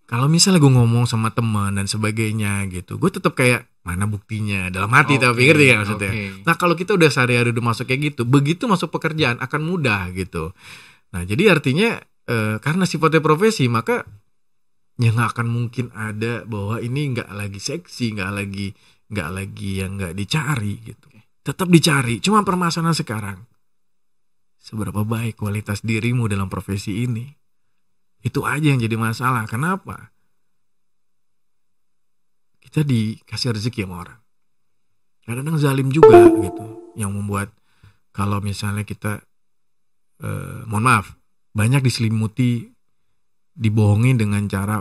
kalau misalnya gue ngomong sama teman dan sebagainya gitu, gue tetap kayak mana buktinya dalam hati. Tapi ngerti ya maksudnya. Nah kalau kita udah sehari-hari udah masuk kayak gitu, begitu masuk pekerjaan akan mudah gitu. Nah jadi artinya karena sifatnya profesi, maka ya nggak akan mungkin ada bahwa ini nggak lagi seksi, nggak lagi yang nggak dicari gitu. Tetap dicari. Cuma permasalahan sekarang, seberapa baik kualitas dirimu dalam profesi ini. Itu aja yang jadi masalah. Kenapa? Kita dikasih rezeki sama orang. Kadang-kadang zalim juga gitu. Yang membuat kalau misalnya kita mohon maaf, banyak diselimuti, dibohongin dengan cara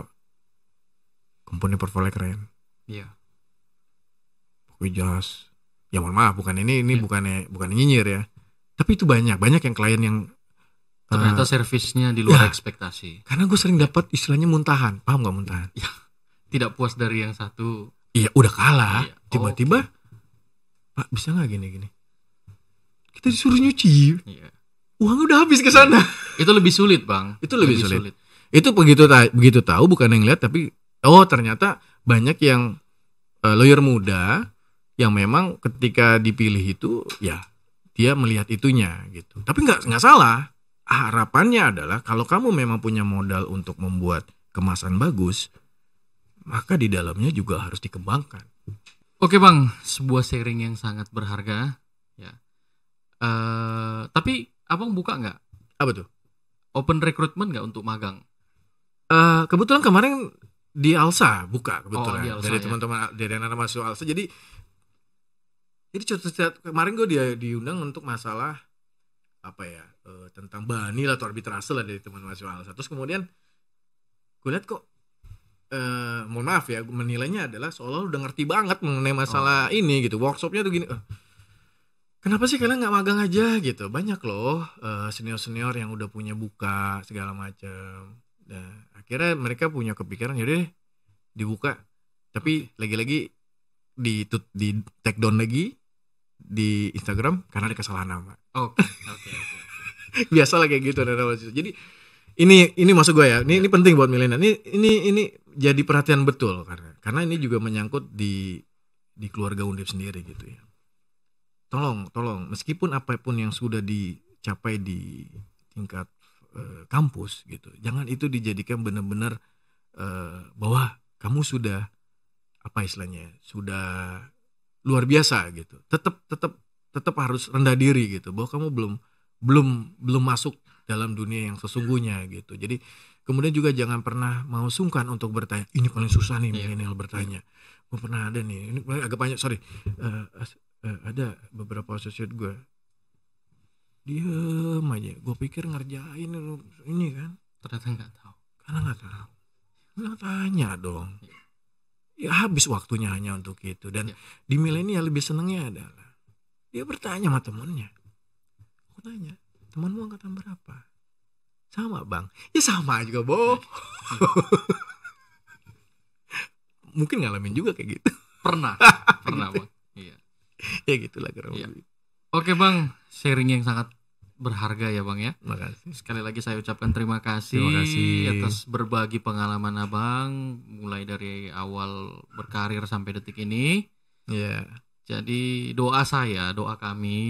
komponen portfolio keren. Iya. Pokoknya jelas. Ya mohon maaf, bukan ini bukan nyinyir ya. Tapi itu banyak yang klien yang ternyata servisnya di luar ekspektasi. Karena gue sering dapat istilahnya muntahan. Paham gak muntahan? Ya, tidak puas dari yang satu. Iya, udah kalah. Iya. Tiba-tiba, Pak bisa gak gini-gini? Kita disuruh nyuci. Iya. Uang udah habis ke sana. Itu lebih sulit, Bang. Itu lebih sulit. Itu begitu tahu, bukan yang lihat, tapi ternyata banyak yang lawyer muda yang memang ketika dipilih itu ya dia melihat itunya gitu. Tapi nggak salah. Harapannya adalah kalau kamu memang punya modal untuk membuat kemasan bagus, maka di dalamnya juga harus dikembangkan. Oke Bang, sebuah sharing yang sangat berharga. Ya. Tapi Abang buka nggak? Apa tuh? Open recruitment nggak untuk magang? Kebetulan kemarin di Alsa buka kebetulan di Alsa, dari teman-teman dari anak-anak mahasiswa Alsa. Jadi kemarin gue diundang untuk masalah apa ya tentang bani lah atau arbitrase lah dari teman mahasiswa Alsa. Terus kemudian gue lihat kok mohon maaf ya, menilainya adalah seolah udah ngerti banget mengenai masalah ini gitu. Workshopnya tuh gini, kenapa sih kalian nggak magang aja gitu? Banyak loh senior-senior yang udah punya buka segala macam. Nah akhirnya mereka punya kepikiran yaudah deh dibuka. Tapi lagi-lagi di take down lagi di Instagram karena ada kesalahan nama. Oke. Biasalah kayak gitu. Jadi ini maksud gue ya. Ini penting buat milenial. Ini jadi perhatian betul karena ini juga menyangkut di keluarga Undip sendiri gitu ya. Tolong meskipun apapun yang sudah dicapai di tingkat kampus gitu, jangan itu dijadikan benar-benar bahwa kamu sudah apa istilahnya sudah luar biasa gitu. Tetap harus rendah diri gitu bahwa kamu belum masuk dalam dunia yang sesungguhnya gitu. Jadi kemudian juga jangan pernah mau sungkan untuk bertanya. Ini paling susah nih milenial bertanya. Gue pernah ada nih. Ini agak banyak ada beberapa associate gue. Diem aja. Gue pikir ngerjain ini kan. Ternyata nggak tahu. Karena nggak tahu. Nggak tanya dong. Ya habis waktunya hanya untuk itu. Dan di milenial lebih senengnya adalah dia bertanya sama temennya. Aku tanya, temanmu angkatan berapa? Sama bang. Ya sama juga boh. mungkin ngalamin juga kayak gitu. Pernah Bang. Iya. Ya gitulah kurang Iya. lebih. Oke Bang, sharing yang sangat berharga ya Bang ya. Makasih. Sekali lagi saya ucapkan terima kasih, Terima kasih. atas berbagi pengalaman Abang mulai dari awal berkarir sampai detik ini. Iya. Jadi doa kami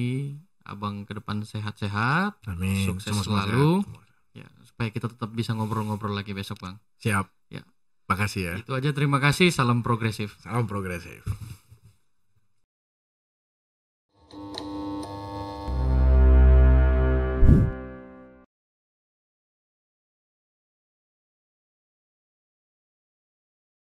Abang ke depan sehat-sehat, Amin. sukses Semua selalu. sehat. Ya, supaya kita tetap bisa ngobrol-ngobrol lagi besok Bang. Siap. Ya. Makasih ya. Itu aja, terima kasih, salam progresif. Salam progresif.